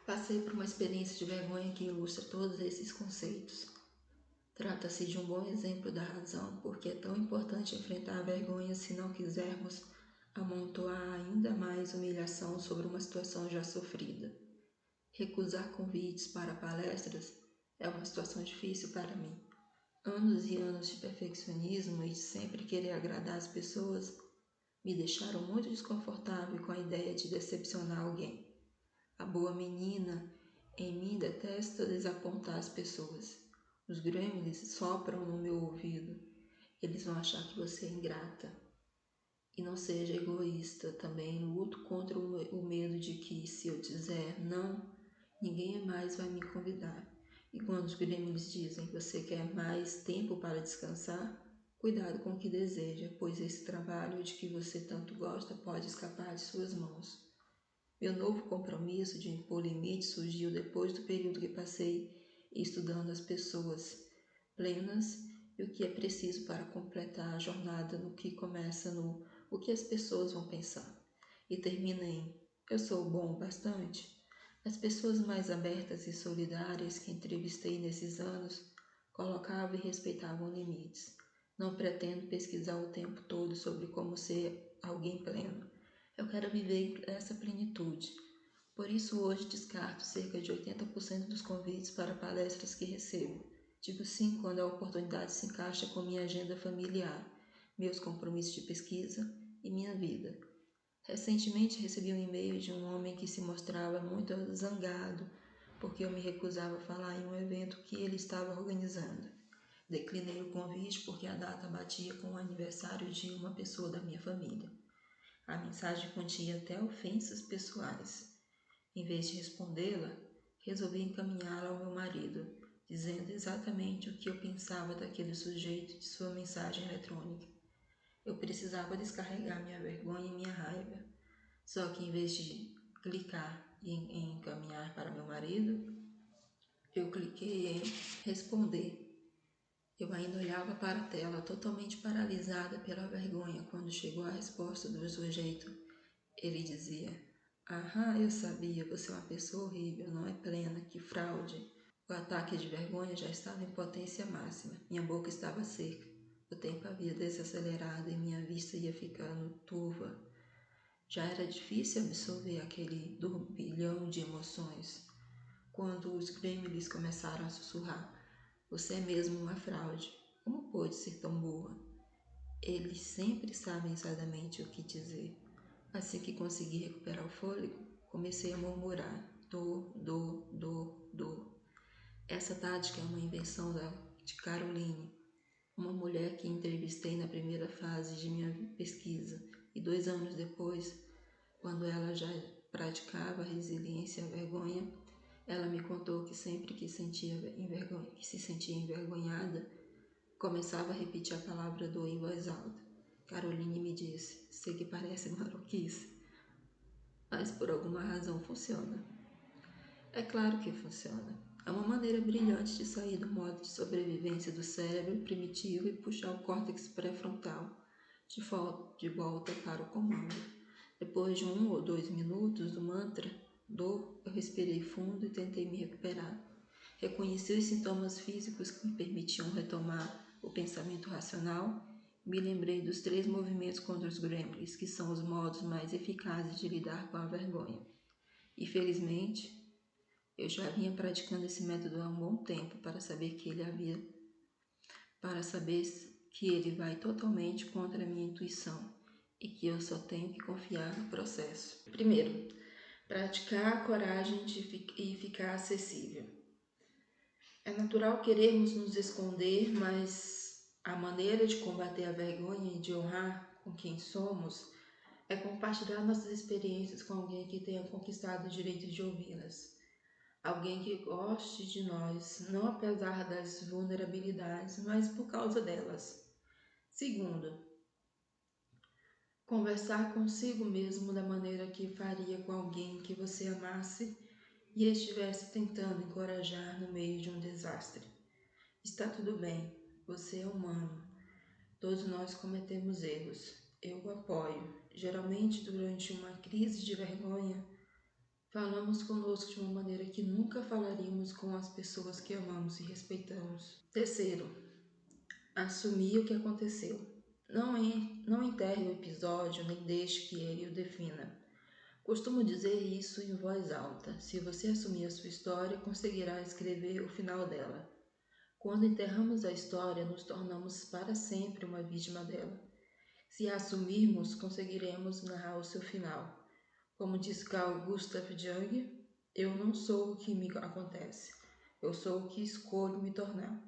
Passei por uma experiência de vergonha que ilustra todos esses conceitos. Trata-se de um bom exemplo da razão porque é tão importante enfrentar a vergonha se não quisermos amontoar ainda mais humilhação sobre uma situação já sofrida. Recusar convites para palestras é uma situação difícil para mim. Anos e anos de perfeccionismo e de sempre querer agradar as pessoas me deixaram muito desconfortável com a ideia de decepcionar alguém. A boa menina em mim detesta desapontar as pessoas. Os gremlins sopram no meu ouvido. Eles vão achar que você é ingrata. E não seja egoísta. Também luto contra o medo de que, se eu dizer não, ninguém mais vai me convidar. E quando os gremlins dizem que você quer mais tempo para descansar, cuidado com o que deseja, pois esse trabalho de que você tanto gosta pode escapar de suas mãos. Meu novo compromisso de impor limites surgiu depois do período que passei estudando as pessoas plenas e o que é preciso para completar a jornada, no que começa no o que as pessoas vão pensar e termina em eu sou bom o bastante. As pessoas mais abertas e solidárias que entrevistei nesses anos colocavam e respeitavam limites. Não pretendo pesquisar o tempo todo sobre como ser alguém pleno. Eu quero viver essa plenitude. Por isso, hoje descarto cerca de 80% dos convites para palestras que recebo. Digo sim quando a oportunidade se encaixa com minha agenda familiar, meus compromissos de pesquisa e minha vida. Recentemente recebi um e-mail de um homem que se mostrava muito zangado porque eu me recusava a falar em um evento que ele estava organizando. Declinei o convite porque a data batia com o aniversário de uma pessoa da minha família. A mensagem continha até ofensas pessoais. Em vez de respondê-la, resolvi encaminhá-la ao meu marido, dizendo exatamente o que eu pensava daquele sujeito de sua mensagem eletrônica. Eu precisava descarregar minha vergonha e minha raiva. Só que em vez de clicar em encaminhar para meu marido, eu cliquei em responder. Eu ainda olhava para a tela, totalmente paralisada pela vergonha, quando chegou a resposta do sujeito. Ele dizia: "Aham, eu sabia, você é uma pessoa horrível, não é plena, que fraude." O ataque de vergonha já estava em potência máxima. Minha boca estava seca. O tempo havia desacelerado e minha vista ia ficando turva. Já era difícil absorver aquele turbilhão de emoções. Quando os gremlins começaram a sussurrar: "Você é mesmo uma fraude. Como pôde ser tão boa?" Eles sempre sabem exatamente o que dizer. Assim que consegui recuperar o fôlego, comecei a murmurar: dor. Essa tática é uma invenção de Caroline, uma mulher que entrevistei na primeira fase de minha pesquisa, e 2 anos depois, quando ela já praticava a resiliência à vergonha, ela me contou que sempre que se sentia envergonhada, começava a repetir a palavra dor em voz alta. Caroline me disse: "Sei que parece maluquice, mas por alguma razão funciona." É claro que funciona. É uma maneira brilhante de sair do modo de sobrevivência do cérebro primitivo e puxar o córtex pré-frontal de volta para o comando. Depois de 1 ou 2 minutos do mantra dor, eu respirei fundo e tentei me recuperar. Reconheci os sintomas físicos que me permitiam retomar o pensamento racional. Me lembrei dos 3 movimentos contra os gremlins, que são os modos mais eficazes de lidar com a vergonha. E felizmente, eu já vinha praticando esse método há um bom tempo para saber que ele vai totalmente contra a minha intuição e que eu só tenho que confiar no processo. Primeiro, praticar a coragem e ficar acessível. É natural querermos nos esconder, mas a maneira de combater a vergonha e de honrar com quem somos é compartilhar nossas experiências com alguém que tenha conquistado o direito de ouvi-las. Alguém que goste de nós, não apesar das vulnerabilidades, mas por causa delas. Segundo, conversar consigo mesmo da maneira que faria com alguém que você amasse e estivesse tentando encorajar no meio de um desastre. Está tudo bem, você é humano. Todos nós cometemos erros. Eu o apoio. Geralmente, durante uma crise de vergonha, falamos conosco de uma maneira que nunca falaríamos com as pessoas que amamos e respeitamos. Terceiro, assumir o que aconteceu. Não enterre o episódio, nem deixe que ele o defina. Costumo dizer isso em voz alta. Se você assumir a sua história, conseguirá escrever o final dela. Quando enterramos a história, nos tornamos para sempre uma vítima dela. Se a assumirmos, conseguiremos narrar o seu final. Como diz Carl Gustav Jung, eu não sou o que me acontece, eu sou o que escolho me tornar.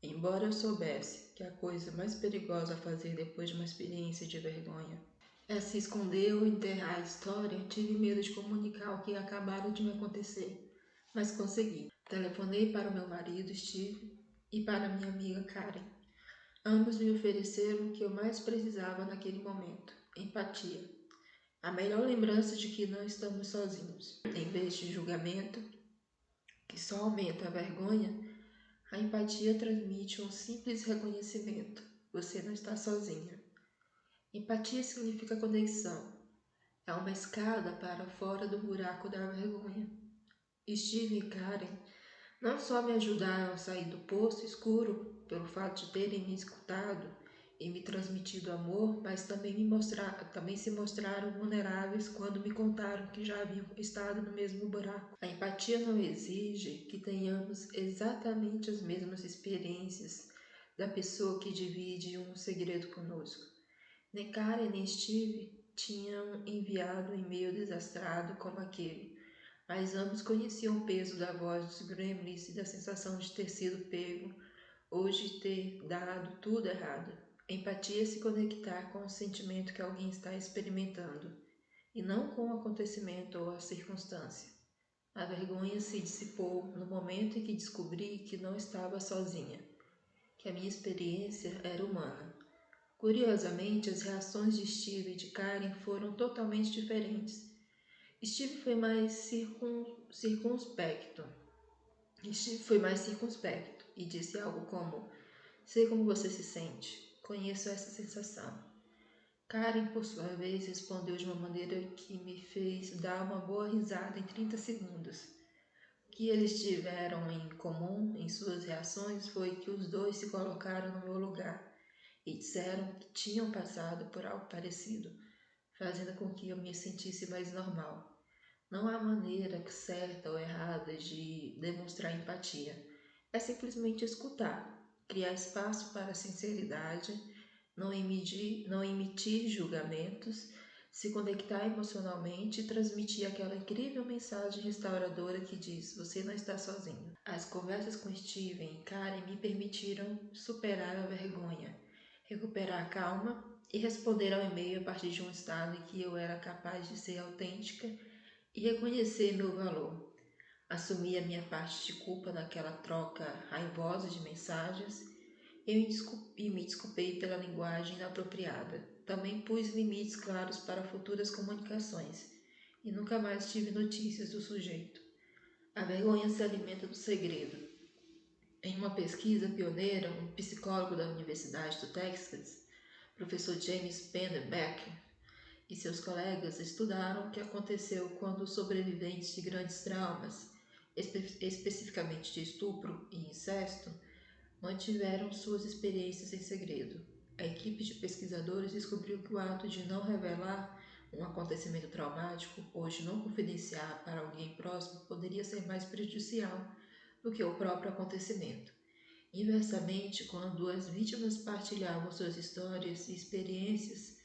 Embora eu soubesse que a coisa mais perigosa a fazer depois de uma experiência de vergonha é se esconder ou enterrar a história, tive medo de comunicar o que acabara de me acontecer, mas consegui. Telefonei para o meu marido, Steve, e para minha amiga Karen. Ambos me ofereceram o que eu mais precisava naquele momento: empatia. A melhor lembrança de que não estamos sozinhos. Em vez de julgamento, que só aumenta a vergonha, a empatia transmite um simples reconhecimento. Você não está sozinha. Empatia significa conexão. É uma escada para fora do buraco da vergonha. Steve e Karen não só me ajudaram a sair do poço escuro pelo fato de terem me escutado e me transmitido amor, mas também se mostraram vulneráveis quando me contaram que já haviam estado no mesmo buraco. A empatia não exige que tenhamos exatamente as mesmas experiências da pessoa que divide um segredo conosco. Nem Karen nem Steve tinham enviado um e-mail desastrado como aquele, mas ambos conheciam o peso da voz dos gremlins e da sensação de ter sido pego ou de ter dado tudo errado. Empatia é se conectar com o sentimento que alguém está experimentando, e não com o acontecimento ou a circunstância. A vergonha se dissipou no momento em que descobri que não estava sozinha, que a minha experiência era humana. Curiosamente, as reações de Steve e de Karen foram totalmente diferentes. Steve foi mais circunspecto. E disse algo como: sei como você se sente, conheço essa sensação. Karen, por sua vez, respondeu de uma maneira que me fez dar uma boa risada em 30 segundos. O que eles tiveram em comum em suas reações foi que os dois se colocaram no meu lugar e disseram que tinham passado por algo parecido, fazendo com que eu me sentisse mais normal. Não há maneira certa ou errada de demonstrar empatia. É simplesmente escutar, criar espaço para a sinceridade, não emitir julgamentos, se conectar emocionalmente e transmitir aquela incrível mensagem restauradora que diz: você não está sozinho. As conversas com Steven e Karen me permitiram superar a vergonha, recuperar a calma e responder ao e-mail a partir de um estado em que eu era capaz de ser autêntica e reconhecer meu valor. Assumi a minha parte de culpa naquela troca raivosa de mensagens e me desculpei pela linguagem inapropriada. Também pus limites claros para futuras comunicações e nunca mais tive notícias do sujeito. A vergonha se alimenta do segredo. Em uma pesquisa pioneira, um psicólogo da Universidade do Texas, professor James Pennebaker, e seus colegas estudaram o que aconteceu quando os sobreviventes de grandes traumas, especificamente de estupro e incesto, mantiveram suas experiências em segredo. A equipe de pesquisadores descobriu que o ato de não revelar um acontecimento traumático ou de não confidenciar para alguém próximo poderia ser mais prejudicial do que o próprio acontecimento. Inversamente, quando as vítimas partilhavam suas histórias e experiências,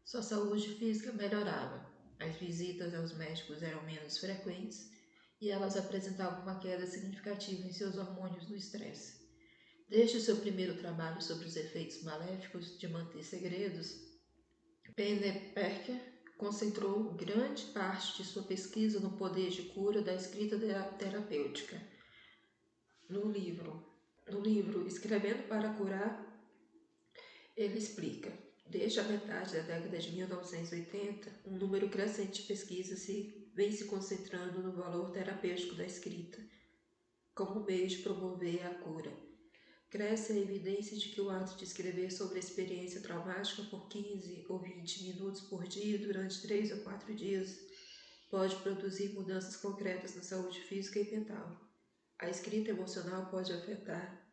sua saúde física melhorava, as visitas aos médicos eram menos frequentes e elas apresentavam uma queda significativa em seus hormônios do estresse. Desde seu primeiro trabalho sobre os efeitos maléficos de manter segredos, Pennebaker concentrou grande parte de sua pesquisa no poder de cura da escrita terapêutica. No livro Escrevendo para Curar, ele explica: desde a metade da década de 1980, um número crescente de pesquisas vem se concentrando no valor terapêutico da escrita como meio de promover a cura. Cresce a evidência de que o ato de escrever sobre a experiência traumática por 15 ou 20 minutos por dia durante 3 ou 4 dias pode produzir mudanças concretas na saúde física e mental. A escrita emocional pode afetar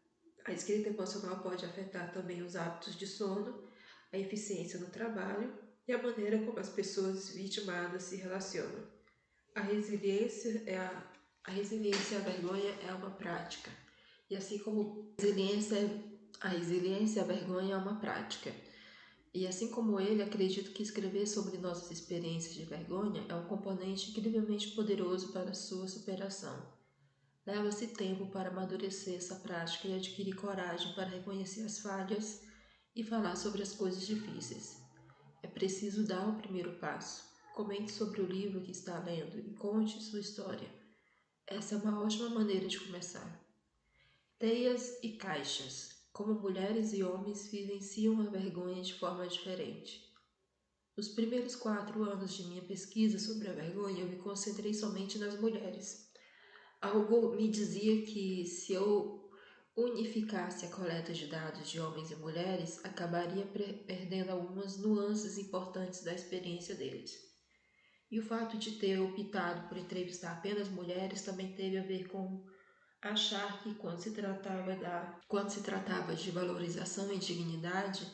também os hábitos de sono, a eficiência no trabalho e a maneira como as pessoas vitimadas se relacionam. A resiliência e a vergonha é uma prática. E assim como a resiliência e a vergonha é uma prática. E assim como ele, acredito que escrever sobre nossas experiências de vergonha é um componente incrivelmente poderoso para a sua superação. Leva-se tempo para amadurecer essa prática e adquirir coragem para reconhecer as falhas e falar sobre as coisas difíceis. É preciso dar o primeiro passo. Comente sobre o livro que está lendo e conte sua história. Essa é uma ótima maneira de começar. Teias e caixas. Como mulheres e homens vivenciam a vergonha de forma diferente. Nos primeiros 4 anos de minha pesquisa sobre a vergonha, eu me concentrei somente nas mulheres. Algo me dizia que se eu unificasse a coleta de dados de homens e mulheres, acabaria perdendo algumas nuances importantes da experiência deles. E o fato de ter optado por entrevistar apenas mulheres também teve a ver com achar que quando se tratava de valorização e dignidade,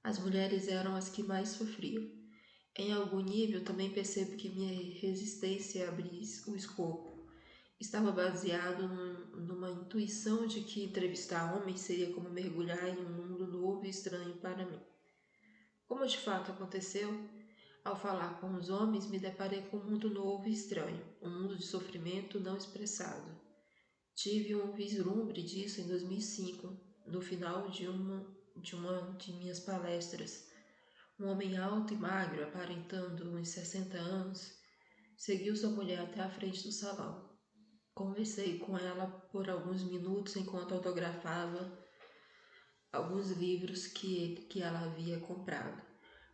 As mulheres eram as que mais sofriam. Em algum nível, também percebo que minha resistência a abrir o escopo estava baseado numa intuição de que entrevistar homens seria como mergulhar em um mundo novo e estranho para mim. Como de fato aconteceu, ao falar com os homens me deparei com um mundo novo e estranho, um mundo de sofrimento não expressado. Tive um vislumbre disso em 2005, no final de uma de minhas palestras. Um homem alto e magro, aparentando uns 60 anos, seguiu sua mulher até a frente do salão. Conversei com ela por alguns minutos enquanto autografava alguns livros que ela havia comprado.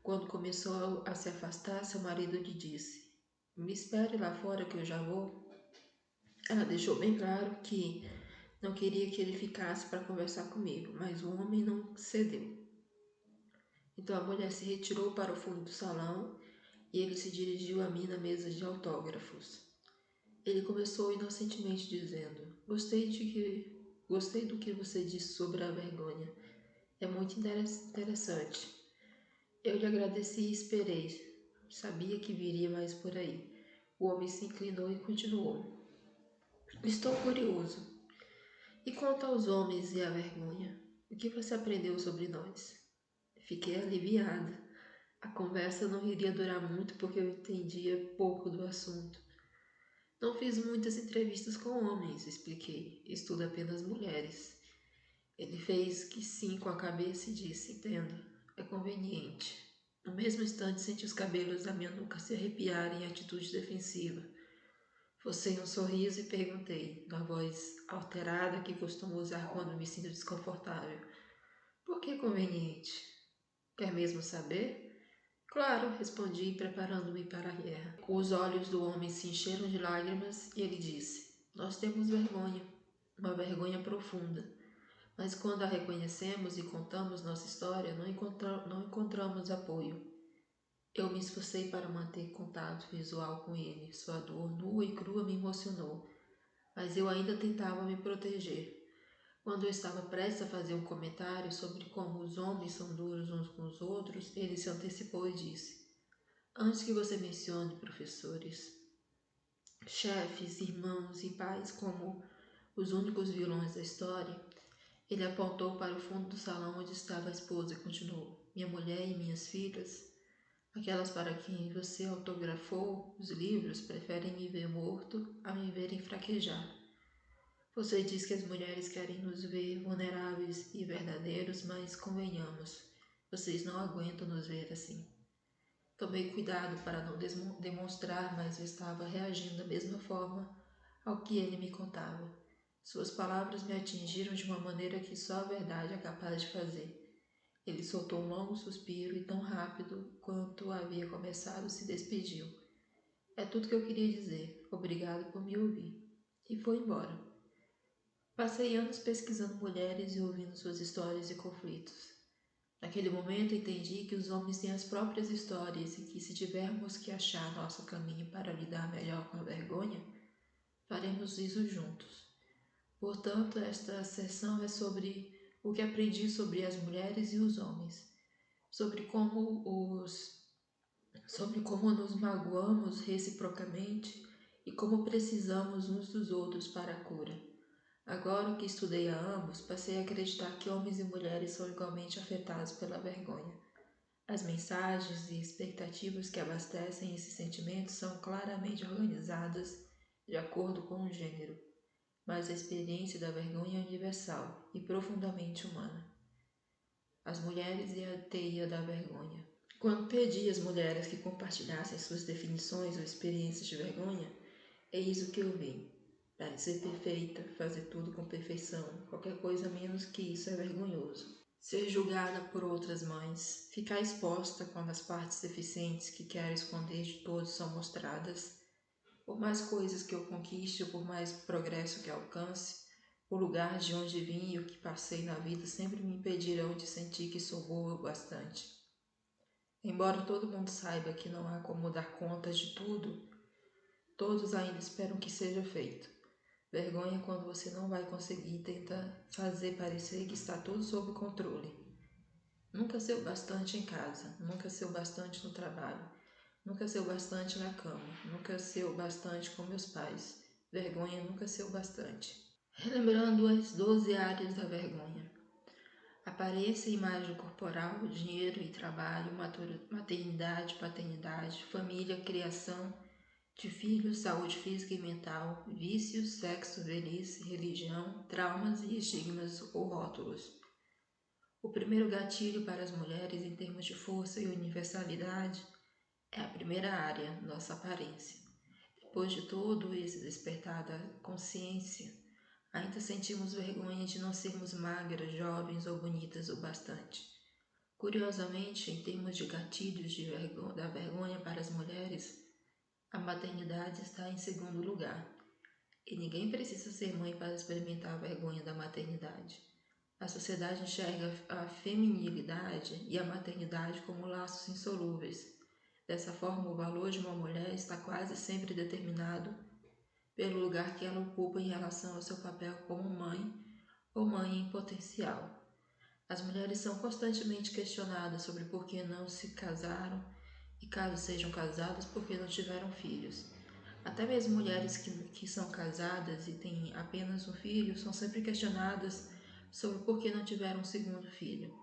Quando começou a se afastar, seu marido lhe disse: "Me espere lá fora que eu já vou." Ela deixou bem claro que não queria que ele ficasse para conversar comigo, mas o homem não cedeu. Então a mulher se retirou para o fundo do salão e ele se dirigiu a mim na mesa de autógrafos. Ele começou inocentemente dizendo: Gostei do que você disse sobre a vergonha. É muito interessante. Eu lhe agradeci e esperei. Sabia que viria mais por aí." O homem se inclinou e continuou: "Estou curioso. E quanto aos homens e à vergonha, o que você aprendeu sobre nós?" Fiquei aliviada. A conversa não iria durar muito porque eu entendia pouco do assunto. "Não fiz muitas entrevistas com homens", expliquei. "Estudo apenas mulheres." Ele fez que sim com a cabeça e disse: "Entendo. É conveniente." No mesmo instante senti os cabelos da minha nuca se arrepiarem em atitude defensiva. Forcei um sorriso e perguntei, na voz alterada que costumo usar quando me sinto desconfortável: "Por que conveniente? Quer mesmo saber?" "Claro", respondi, preparando-me para a guerra. Os olhos do homem se encheram de lágrimas e ele disse: "Nós temos vergonha, uma vergonha profunda. Mas quando a reconhecemos e contamos nossa história, não encontramos apoio." Eu me esforcei para manter contato visual com ele. Sua dor nua e crua me emocionou, mas eu ainda tentava me proteger. Quando eu estava prestes a fazer um comentário sobre como os homens são duros uns com os outros, ele se antecipou e disse: "Antes que você mencione professores, chefes, irmãos e pais como os únicos vilões da história." Ele apontou para o fundo do salão onde estava a esposa e continuou: "Minha mulher e minhas filhas, aquelas para quem você autografou os livros, preferem me ver morto a me verem fraquejar. Você diz que as mulheres querem nos ver vulneráveis e verdadeiros, mas convenhamos, vocês não aguentam nos ver assim." Tomei cuidado para não demonstrar, mas eu estava reagindo da mesma forma ao que ele me contava. Suas palavras me atingiram de uma maneira que só a verdade é capaz de fazer. Ele soltou um longo suspiro e, tão rápido quanto havia começado, se despediu. "É tudo que eu queria dizer. Obrigado por me ouvir." E foi embora. Passei anos pesquisando mulheres e ouvindo suas histórias e conflitos. Naquele momento entendi que os homens têm as próprias histórias e que, se tivermos que achar nosso caminho para lidar melhor com a vergonha, faremos isso juntos. Portanto, esta sessão é sobre o que aprendi sobre as mulheres e os homens, sobre como nos magoamos reciprocamente e como precisamos uns dos outros para a cura. Agora que estudei a ambos, passei a acreditar que homens e mulheres são igualmente afetados pela vergonha. As mensagens e expectativas que abastecem esses sentimentos são claramente organizadas de acordo com o gênero, mas a experiência da vergonha é universal e profundamente humana. As mulheres e a teia da vergonha. Quando pedi às mulheres que compartilhassem suas definições ou experiências de vergonha, eis o que eu vi. Parecer perfeita, fazer tudo com perfeição, qualquer coisa menos que isso é vergonhoso. Ser julgada por outras mães, ficar exposta quando as partes deficientes que quero esconder de todos são mostradas. Por mais coisas que eu conquiste ou por mais progresso que alcance, o lugar de onde vim e o que passei na vida sempre me impedirão de sentir que sou boa o bastante. Embora todo mundo saiba que não há como dar conta de tudo, todos ainda esperam que seja feito. Vergonha quando você não vai conseguir e tenta fazer parecer que está tudo sob controle. Nunca ser o bastante em casa, nunca ser o bastante no trabalho, nunca ser o bastante na cama, nunca ser o bastante com meus pais. Vergonha nunca ser o bastante. Relembrando as 12 áreas da vergonha. Aparência e imagem corporal, dinheiro e trabalho, maternidade, paternidade, família, criação de filhos, saúde física e mental, vícios, sexo, velhice, religião, traumas e estigmas ou rótulos. O primeiro gatilho para as mulheres em termos de força e universalidade é a primeira área, nossa aparência. Depois de todo esse despertar da consciência, ainda sentimos vergonha de não sermos magras, jovens ou bonitas o bastante. Curiosamente, em termos de gatilhos da vergonha para as mulheres, a maternidade está em segundo lugar. E ninguém precisa ser mãe para experimentar a vergonha da maternidade. A sociedade enxerga a feminilidade e a maternidade como laços insolúveis. Dessa forma, o valor de uma mulher está quase sempre determinado pelo lugar que ela ocupa em relação ao seu papel como mãe ou mãe em potencial. As mulheres são constantemente questionadas sobre por que não se casaram e, caso sejam casadas, por que não tiveram filhos. Até mesmo mulheres que são casadas e têm apenas um filho são sempre questionadas sobre por que não tiveram um segundo filho.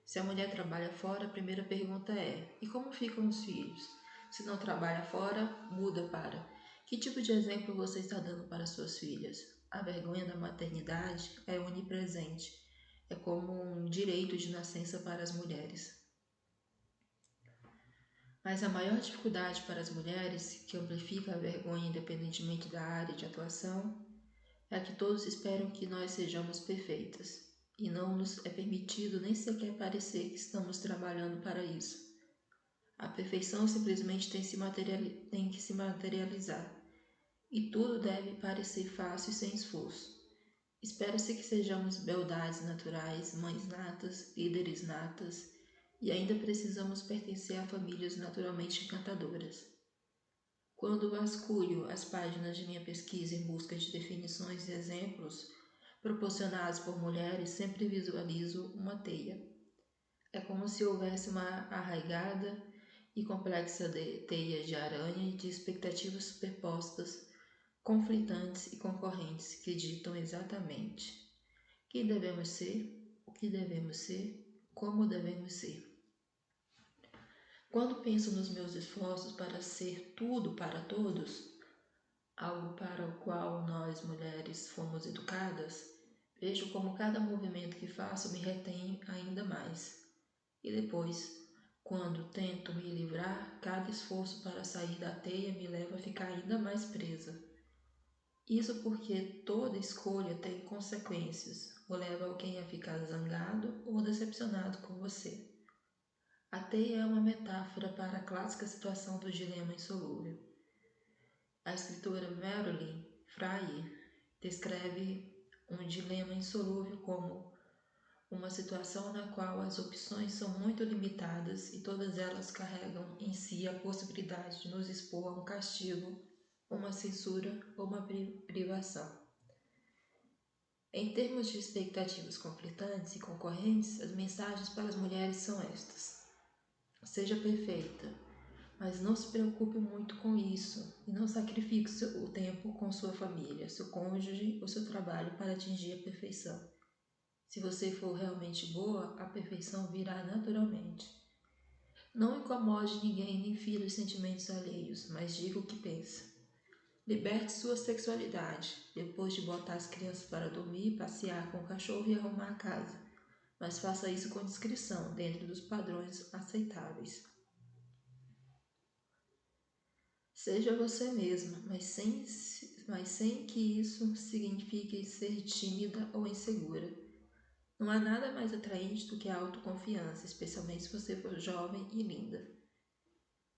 Se a mulher trabalha fora, a primeira pergunta é: e como ficam os filhos? Se não trabalha fora, muda para: que tipo de exemplo você está dando para suas filhas? A vergonha da maternidade é onipresente. É como um direito de nascença para as mulheres. Mas a maior dificuldade para as mulheres, que amplifica a vergonha independentemente da área de atuação, é que todos esperam que nós sejamos perfeitas, e não nos é permitido nem sequer parecer que estamos trabalhando para isso. A perfeição simplesmente tem que se materializar, e tudo deve parecer fácil e sem esforço. Espera-se que sejamos beldades naturais, mães natas, líderes natas, e ainda precisamos pertencer a famílias naturalmente encantadoras. Quando vasculho as páginas de minha pesquisa em busca de definições e exemplos proporcionados por mulheres, sempre visualizo uma teia. É como se houvesse uma arraigada e complexa teia de aranha de expectativas superpostas, conflitantes e concorrentes que ditam exatamente quem devemos ser, o que devemos ser, como devemos ser. Quando penso nos meus esforços para ser tudo para todos, algo para o qual nós mulheres fomos educadas, vejo como cada movimento que faço me retém ainda mais. E depois, quando tento me livrar, cada esforço para sair da teia me leva a ficar ainda mais presa. Isso porque toda escolha tem consequências, ou leva alguém a ficar zangado ou decepcionado com você. A teia é uma metáfora para a clássica situação do dilema insolúvel. A escritora Marilyn Frye descreve um dilema insolúvel como uma situação na qual as opções são muito limitadas e todas elas carregam em si a possibilidade de nos expor a um castigo, uma censura ou uma privação. Em termos de expectativas conflitantes e concorrentes, as mensagens para as mulheres são estas: seja perfeita, mas não se preocupe muito com isso e não sacrifique o tempo com sua família, seu cônjuge ou seu trabalho para atingir a perfeição. Se você for realmente boa, a perfeição virá naturalmente. Não incomode ninguém nem fira os sentimentos alheios, mas diga o que pensa. Liberte sua sexualidade, depois de botar as crianças para dormir, passear com o cachorro e arrumar a casa. Mas faça isso com discrição, dentro dos padrões aceitáveis. Seja você mesma, mas sem que isso signifique ser tímida ou insegura. Não há nada mais atraente do que a autoconfiança, especialmente se você for jovem e linda.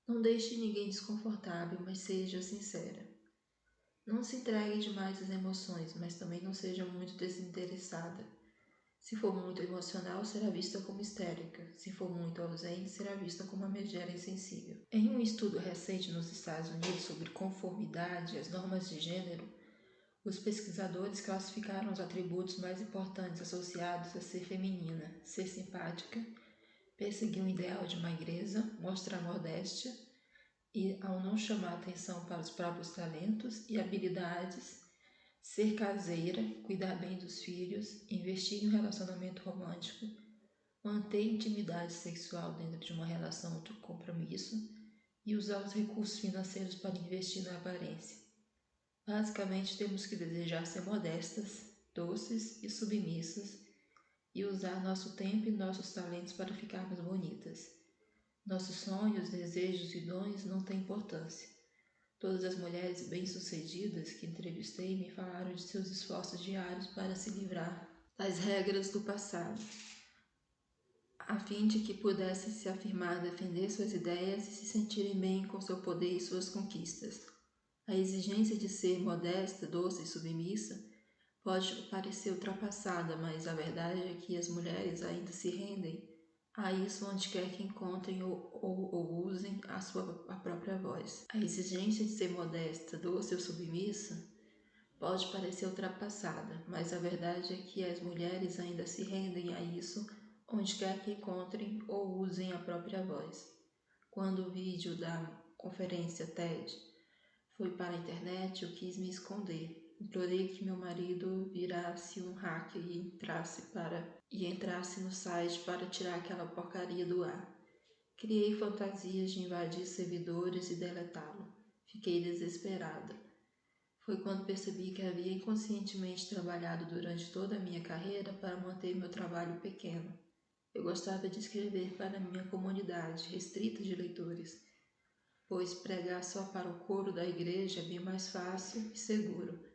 Não deixe ninguém desconfortável, mas seja sincera. Não se entregue demais às emoções, mas também não seja muito desinteressada. Se for muito emocional, será vista como histérica. Se for muito ausente, será vista como uma megera insensível. Em um estudo recente nos Estados Unidos sobre conformidade às normas de gênero, os pesquisadores classificaram os atributos mais importantes associados a ser feminina, ser simpática, Perseguir um ideal de magreza, mostrar modéstia e, ao não chamar atenção para os próprios talentos e habilidades, ser caseira, cuidar bem dos filhos, investir em um relacionamento romântico, manter intimidade sexual dentro de uma relação de compromisso e usar os recursos financeiros para investir na aparência. Basicamente, temos que desejar ser modestas, doces e submissas e usar nosso tempo e nossos talentos para ficarmos bonitas. Nossos sonhos, desejos e dons não têm importância. Todas as mulheres bem-sucedidas que entrevistei me falaram de seus esforços diários para se livrar das regras do passado, a fim de que pudessem se afirmar, defender suas ideias e se sentirem bem com seu poder e suas conquistas. A exigência de ser modesta, doce e submissa pode parecer ultrapassada, mas a verdade é que as mulheres ainda se rendem a isso onde quer que encontrem ou usem a própria voz. A exigência de ser modesta, doce ou submissa pode parecer ultrapassada, mas a verdade é que as mulheres ainda se rendem a isso onde quer que encontrem ou usem a própria voz. Quando o vídeo da conferência TED foi para a internet, eu quis me esconder. Implorei que meu marido virasse um hacker e entrasse no site para tirar aquela porcaria do ar. Criei fantasias de invadir servidores e deletá-lo. Fiquei desesperada. Foi quando percebi que havia inconscientemente trabalhado durante toda a minha carreira para manter meu trabalho pequeno. Eu gostava de escrever para minha comunidade, restrita de leitores, pois pregar só para o coro da igreja é bem mais fácil e seguro.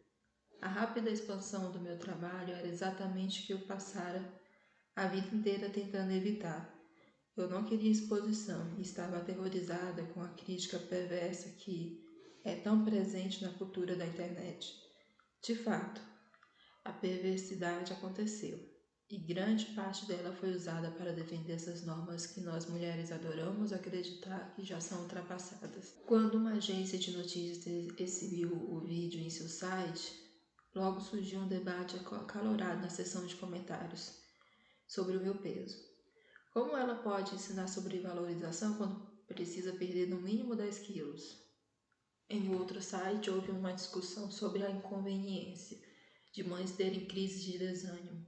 A rápida expansão do meu trabalho era exatamente o que eu passara a vida inteira tentando evitar. Eu não queria exposição e estava aterrorizada com a crítica perversa que é tão presente na cultura da internet. De fato, a perversidade aconteceu, e grande parte dela foi usada para defender essas normas que nós mulheres adoramos acreditar que já são ultrapassadas. Quando uma agência de notícias exibiu o vídeo em seu site, logo surgiu um debate acalorado na seção de comentários sobre o meu peso. Como ela pode ensinar sobre valorização quando precisa perder no mínimo 10 quilos? Em outro site houve uma discussão sobre a inconveniência de mães terem crises de desânimo.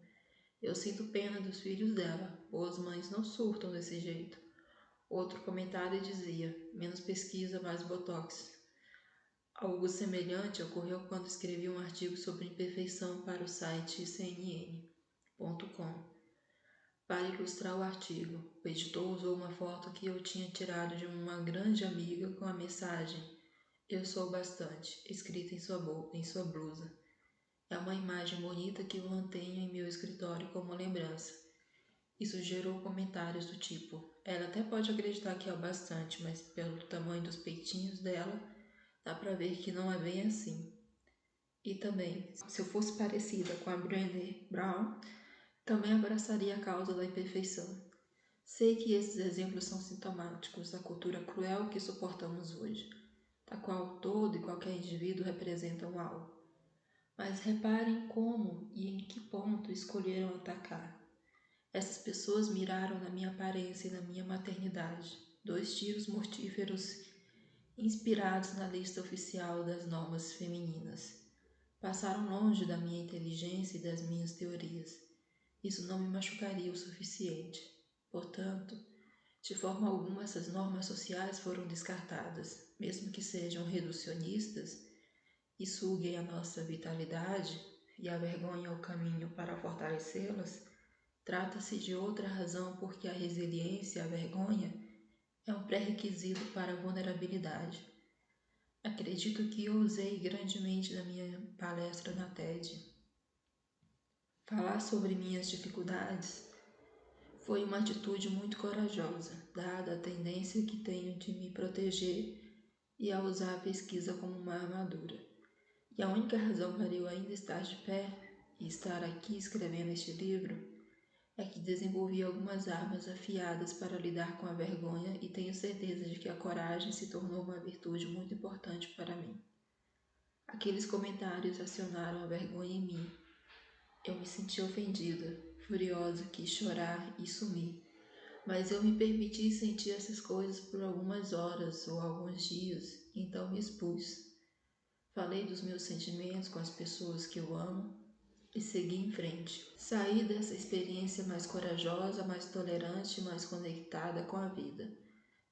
Eu sinto pena dos filhos dela, boas mães não surtam desse jeito. Outro comentário dizia, menos pesquisa, mais botox. Algo semelhante ocorreu quando escrevi um artigo sobre imperfeição para o site cnn.com. Para ilustrar o artigo, o editor usou uma foto que eu tinha tirado de uma grande amiga com a mensagem "Eu sou bastante", escrita em sua blusa. É uma imagem bonita que eu mantenho em meu escritório como lembrança. Isso gerou comentários do tipo, ela até pode acreditar que é o bastante, mas pelo tamanho dos peitinhos dela, dá pra ver que não é bem assim. E também, se eu fosse parecida com a Brené Brown, também abraçaria a causa da imperfeição. Sei que esses exemplos são sintomáticos da cultura cruel que suportamos hoje, da qual todo e qualquer indivíduo representa um alvo. Mas reparem como e em que ponto escolheram atacar. Essas pessoas miraram na minha aparência e na minha maternidade, 2 tiros mortíferos inspirados na lista oficial das normas femininas. Passaram longe da minha inteligência e das minhas teorias. Isso não me machucaria o suficiente. Portanto, de forma alguma essas normas sociais foram descartadas, mesmo que sejam reducionistas e suguem a nossa vitalidade e a vergonha o caminho para fortalecê-las. Trata-se de outra razão porque a resiliência e a vergonha é um pré-requisito para a vulnerabilidade. Acredito que eu usei grandemente na minha palestra na TED. Falar sobre minhas dificuldades foi uma atitude muito corajosa, dada a tendência que tenho de me proteger e a usar a pesquisa como uma armadura. E a única razão para eu ainda estar de pé e estar aqui escrevendo este livro é que desenvolvi algumas armas afiadas para lidar com a vergonha e tenho certeza de que a coragem se tornou uma virtude muito importante para mim. Aqueles comentários acionaram a vergonha em mim. Eu me senti ofendida, furiosa, quis chorar e sumir. Mas eu me permiti sentir essas coisas por algumas horas ou alguns dias, então me expus. Falei dos meus sentimentos com as pessoas que eu amo e segui em frente. Saí dessa experiência mais corajosa, mais tolerante, mais conectada com a vida.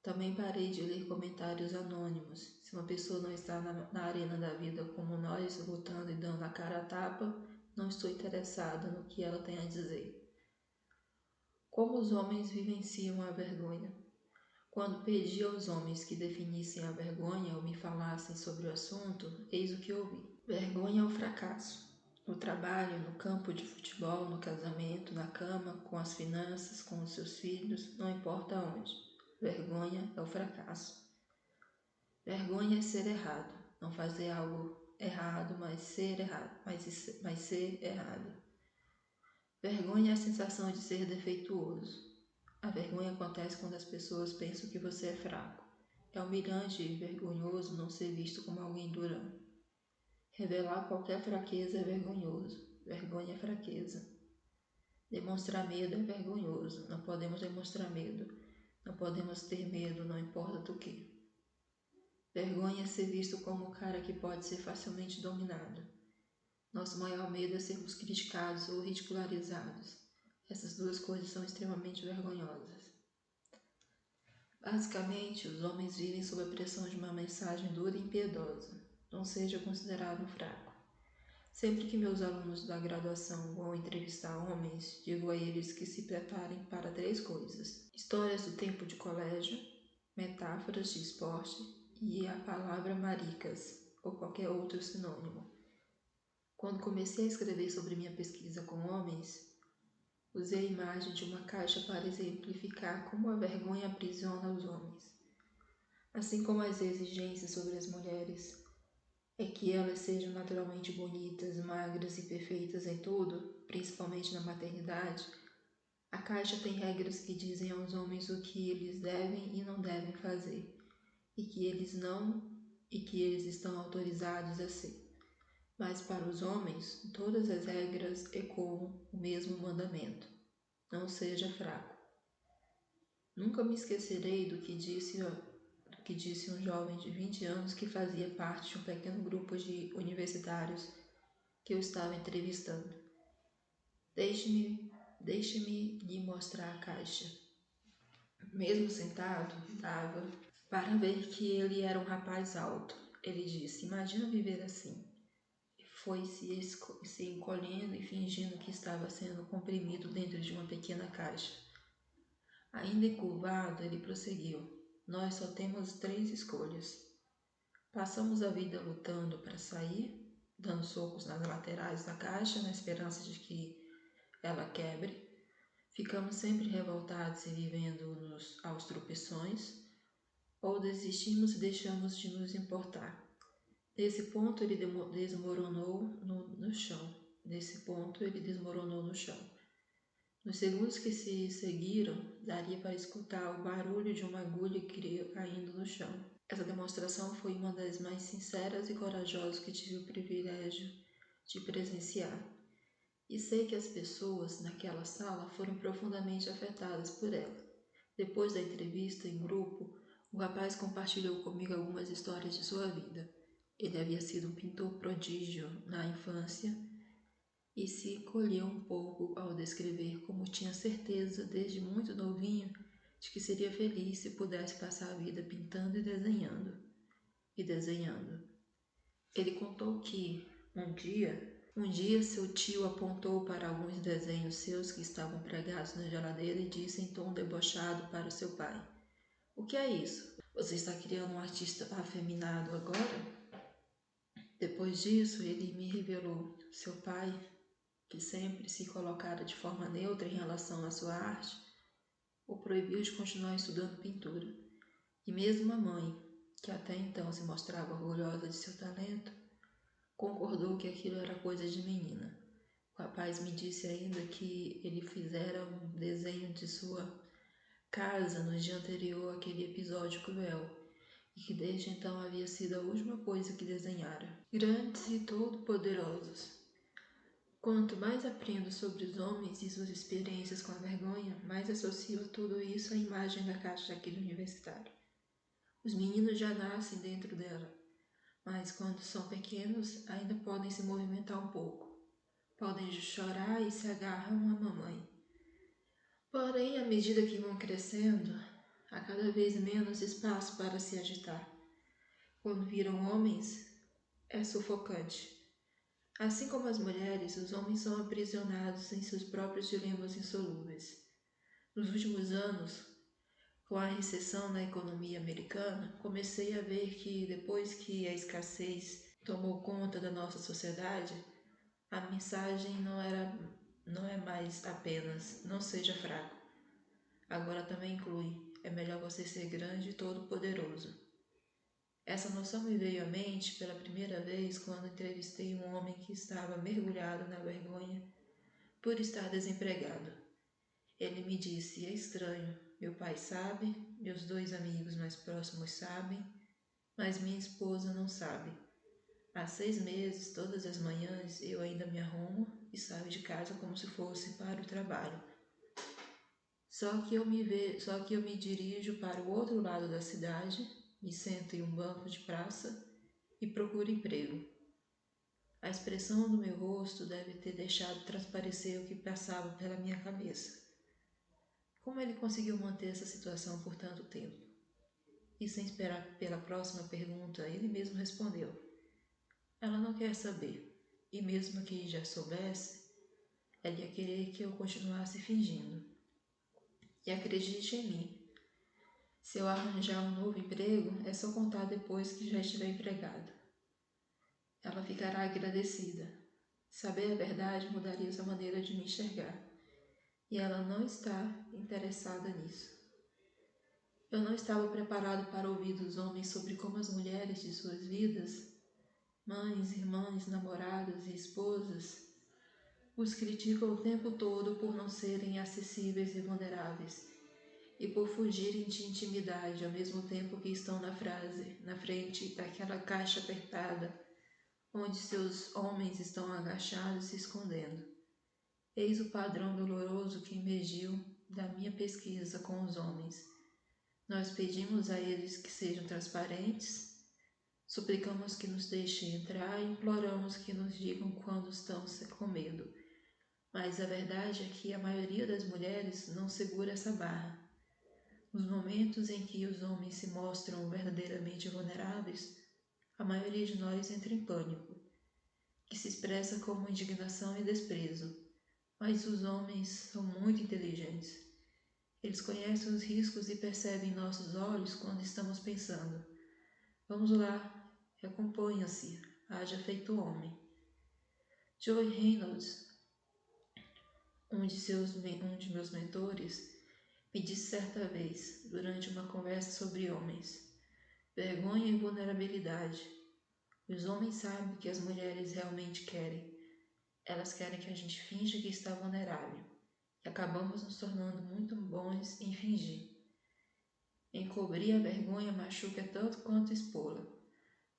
Também parei de ler comentários anônimos. Se uma pessoa não está na arena da vida como nós, lutando e dando a cara a tapa, não estou interessada no que ela tem a dizer. Como os homens vivenciam a vergonha? Quando pedi aos homens que definissem a vergonha ou me falassem sobre o assunto, eis o que ouvi. Vergonha é o fracasso. No trabalho, no campo de futebol, no casamento, na cama, com as finanças, com os seus filhos, não importa onde. Vergonha é o fracasso. Vergonha é ser errado. Não fazer algo errado, mas ser errado. Mas ser errado. Vergonha é a sensação de ser defeituoso. A vergonha acontece quando as pessoas pensam que você é fraco. É humilhante e vergonhoso não ser visto como alguém durão. Revelar qualquer fraqueza é vergonhoso. Vergonha é fraqueza. Demonstrar medo é vergonhoso. Não podemos demonstrar medo. Não podemos ter medo, não importa do que. Vergonha é ser visto como o cara que pode ser facilmente dominado. Nosso maior medo é sermos criticados ou ridicularizados. Essas duas coisas são extremamente vergonhosas. Basicamente, os homens vivem sob a pressão de uma mensagem dura e impiedosa. Não seja considerado fraco. Sempre que meus alunos da graduação vão entrevistar homens, digo a eles que se preparem para 3 coisas: histórias do tempo de colégio, metáforas de esporte e a palavra maricas, ou qualquer outro sinônimo. Quando comecei a escrever sobre minha pesquisa com homens, usei a imagem de uma caixa para exemplificar como a vergonha aprisiona os homens. Assim como as exigências sobre as mulheres é que elas sejam naturalmente bonitas, magras e perfeitas em tudo, principalmente na maternidade, a caixa tem regras que dizem aos homens o que eles devem e não devem fazer, e que eles estão autorizados a ser. Mas para os homens, todas as regras ecoam o mesmo mandamento: não seja fraco. Nunca me esquecerei do que disse um jovem de 20 anos que fazia parte de um pequeno grupo de universitários que eu estava entrevistando. Deixe-me lhe mostrar a caixa. Mesmo sentado, dava para ver que ele era um rapaz alto. Ele disse: imagina viver assim. Foi se encolhendo e fingindo que estava sendo comprimido dentro de uma pequena caixa. Ainda encurvado, ele prosseguiu: nós só temos 3 escolhas. Passamos a vida lutando para sair, dando socos nas laterais da caixa na esperança de que ela quebre. Ficamos sempre revoltados e vivendo aos tropeções, ou desistimos e deixamos de nos importar. Nesse ponto ele desmoronou no chão. Nos segundos que se seguiram, daria para escutar o barulho de uma agulha caindo no chão. Essa demonstração foi uma das mais sinceras e corajosas que tive o privilégio de presenciar. E sei que as pessoas naquela sala foram profundamente afetadas por ela. Depois da entrevista em grupo, o rapaz compartilhou comigo algumas histórias de sua vida. Ele havia sido um pintor prodígio na infância e se encolheu um pouco ao descrever como tinha certeza, desde muito novinho, de que seria feliz se pudesse passar a vida pintando e desenhando. Ele contou que, um dia seu tio apontou para alguns desenhos seus que estavam pregados na geladeira e disse em tom debochado para seu pai: o que é isso? Você está criando um artista afeminado agora? Depois disso, ele me revelou: seu pai, que sempre se colocara de forma neutra em relação à sua arte, o proibiu de continuar estudando pintura. E mesmo a mãe, que até então se mostrava orgulhosa de seu talento, concordou que aquilo era coisa de menina. O rapaz me disse ainda que ele fizera um desenho de sua casa no dia anterior àquele episódio cruel, e que desde então havia sido a última coisa que desenhara. Grandes e todo-poderosos. Quanto mais aprendo sobre os homens e suas experiências com a vergonha, mais associo tudo isso à imagem da caixa daquele universitário. Os meninos já nascem dentro dela, mas quando são pequenos ainda podem se movimentar um pouco. Podem chorar e se agarram à mamãe. Porém, à medida que vão crescendo, há cada vez menos espaço para se agitar. Quando viram homens, é sufocante. Assim como as mulheres, os homens são aprisionados em seus próprios dilemas insolúveis. Nos últimos anos, com a recessão na economia americana, comecei a ver que depois que a escassez tomou conta da nossa sociedade, a mensagem não é mais apenas não seja fraco. Agora também inclui, é melhor você ser grande e todo-poderoso. Essa noção me veio à mente pela primeira vez quando entrevistei um homem que estava mergulhado na vergonha por estar desempregado. Ele me disse, é estranho, meu pai sabe, meus 2 amigos mais próximos sabem, mas minha esposa não sabe. Há 6 meses, todas as manhãs, eu ainda me arrumo e saio de casa como se fosse para o trabalho. Só que eu me dirijo para o outro lado da cidade, me sento em um banco de praça e procuro emprego. A expressão do meu rosto deve ter deixado transparecer o que passava pela minha cabeça. Como ele conseguiu manter essa situação por tanto tempo? E sem esperar pela próxima pergunta, ele mesmo respondeu. Ela não quer saber, e mesmo que já soubesse, ela ia querer que eu continuasse fingindo. E acredite em mim, se eu arranjar um novo emprego, é só contar depois que já estiver empregado. Ela ficará agradecida. Saber a verdade mudaria sua maneira de me enxergar. E ela não está interessada nisso. Eu não estava preparado para ouvir dos homens sobre como as mulheres de suas vidas, mães, irmãs, namoradas e esposas, os criticam o tempo todo por não serem acessíveis e vulneráveis e por fugirem de intimidade ao mesmo tempo que estão na frente daquela caixa apertada onde seus homens estão agachados se escondendo. Eis o padrão doloroso que emergiu da minha pesquisa com os homens. Nós pedimos a eles que sejam transparentes, suplicamos que nos deixem entrar e imploramos que nos digam quando estão com medo. Mas a verdade é que a maioria das mulheres não segura essa barra. Nos momentos em que os homens se mostram verdadeiramente vulneráveis, a maioria de nós entra em pânico, que se expressa como indignação e desprezo. Mas os homens são muito inteligentes. Eles conhecem os riscos e percebem em nossos olhos quando estamos pensando. Vamos lá, recomponha-se, haja feito homem. Joy Reynolds, um de meus mentores, me disse certa vez, durante uma conversa sobre homens, vergonha e vulnerabilidade. Os homens sabem o que as mulheres realmente querem. Elas querem que a gente finja que está vulnerável. E acabamos nos tornando muito bons em fingir. Encobrir a vergonha machuca tanto quanto expô-la.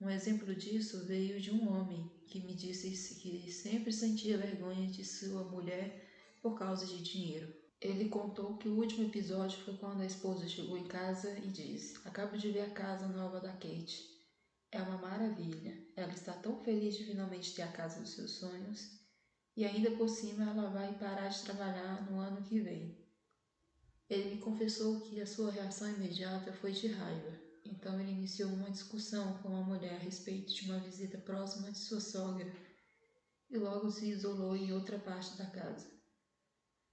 Um exemplo disso veio de um homem que me disse que sempre sentia vergonha de sua mulher por causa de dinheiro. Ele contou que o último episódio foi quando a esposa chegou em casa e disse: acabo de ver a casa nova da Kate. É uma maravilha. Ela está tão feliz de finalmente ter a casa dos seus sonhos. E ainda por cima ela vai parar de trabalhar no ano que vem. Ele me confessou que a sua reação imediata foi de raiva. Então ele iniciou uma discussão com a mulher a respeito de uma visita próxima de sua sogra e logo se isolou em outra parte da casa.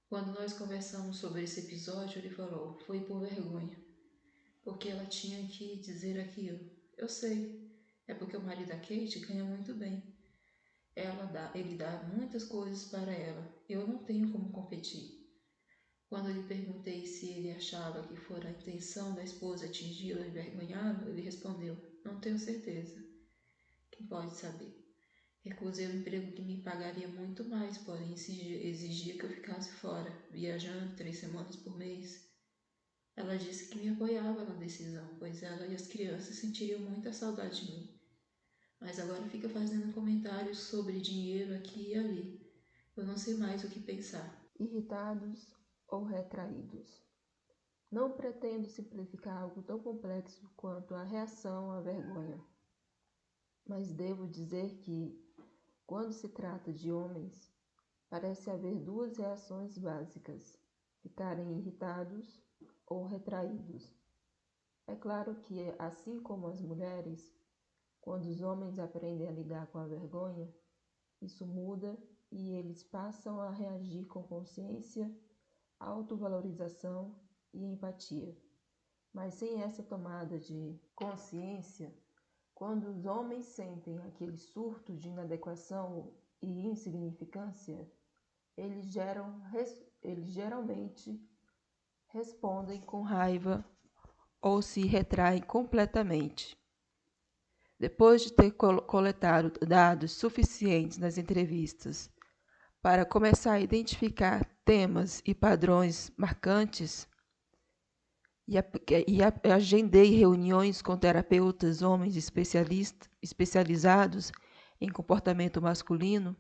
Quando nós conversamos sobre esse episódio, ele falou, foi por vergonha, porque ela tinha que dizer aquilo. Eu sei, é porque o marido da Kate ganha muito bem. Ele dá muitas coisas para ela. Eu não tenho como competir. Quando lhe perguntei se ele achava que fora a intenção da esposa atingi-lo e envergonhá-lo, ele respondeu, não tenho certeza. Quem pode saber? Recusei o emprego que me pagaria muito mais, porém exigia que eu ficasse fora, viajando 3 semanas por mês. Ela disse que me apoiava na decisão, pois ela e as crianças sentiriam muita saudade de mim. Mas agora fica fazendo comentários sobre dinheiro aqui e ali. Eu não sei mais o que pensar. Irritados ou retraídos. Não pretendo simplificar algo tão complexo quanto a reação à vergonha, mas devo dizer que, quando se trata de homens, parece haver duas reações básicas: ficarem irritados ou retraídos. É claro que, assim como as mulheres, quando os homens aprendem a lidar com a vergonha, isso muda e eles passam a reagir com consciência, autovalorização e empatia. Mas sem essa tomada de consciência, quando os homens sentem aquele surto de inadequação e insignificância, eles geralmente respondem com raiva ou se retraem completamente. Depois de ter coletado dados suficientes nas entrevistas para começar a identificar temas e padrões marcantes, e agendei reuniões com terapeutas homens especializados em comportamento masculino,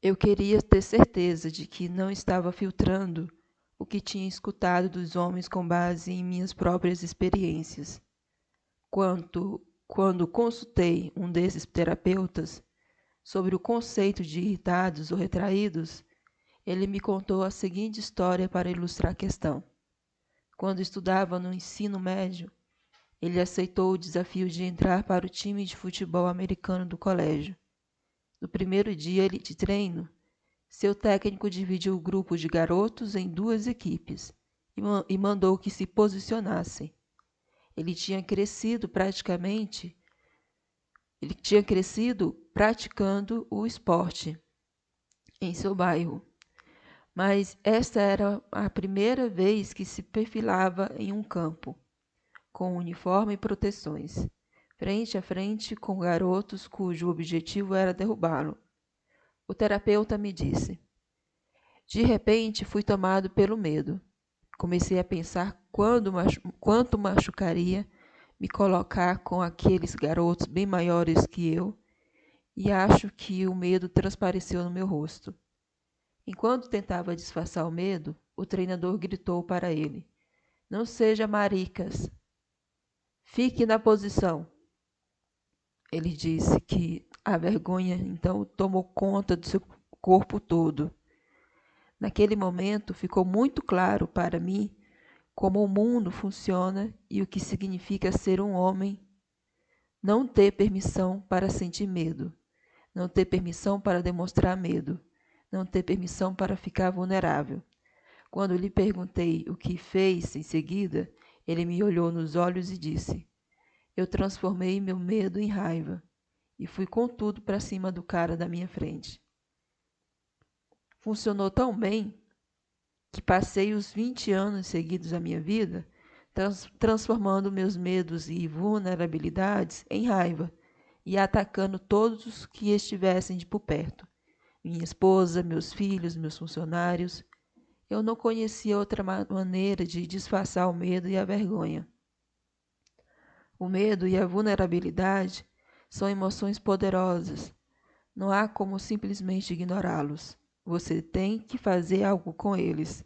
eu queria ter certeza de que não estava filtrando o que tinha escutado dos homens com base em minhas próprias experiências. Quando consultei um desses terapeutas sobre o conceito de irritados ou retraídos, ele me contou a seguinte história para ilustrar a questão. Quando estudava no ensino médio, ele aceitou o desafio de entrar para o time de futebol americano do colégio. No primeiro dia de treino, seu técnico dividiu o grupo de garotos em duas equipes e mandou que se posicionassem. Ele tinha crescido praticando o esporte em seu bairro, mas esta era a primeira vez que se perfilava em um campo, com uniforme e proteções, frente a frente com garotos cujo objetivo era derrubá-lo. O terapeuta me disse: de repente fui tomado pelo medo. Comecei a pensar quanto machucaria me colocar com aqueles garotos bem maiores que eu, e acho que o medo transpareceu no meu rosto. Enquanto tentava disfarçar o medo, o treinador gritou para ele: não seja maricas. Fique na posição. Ele disse que a vergonha então tomou conta do seu corpo todo. Naquele momento ficou muito claro para mim como o mundo funciona e o que significa ser um homem. Não ter permissão para sentir medo, não ter permissão para demonstrar medo, não ter permissão para ficar vulnerável. Quando lhe perguntei o que fez em seguida, ele me olhou nos olhos e disse: eu transformei meu medo em raiva e fui com tudo para cima do cara da minha frente. Funcionou tão bem que passei os 20 anos seguidos da minha vida transformando meus medos e vulnerabilidades em raiva e atacando todos que estivessem de por perto. Minha esposa, meus filhos, meus funcionários. Eu não conhecia outra maneira de disfarçar o medo e a vergonha. O medo e a vulnerabilidade são emoções poderosas. Não há como simplesmente ignorá-los. Você tem que fazer algo com eles.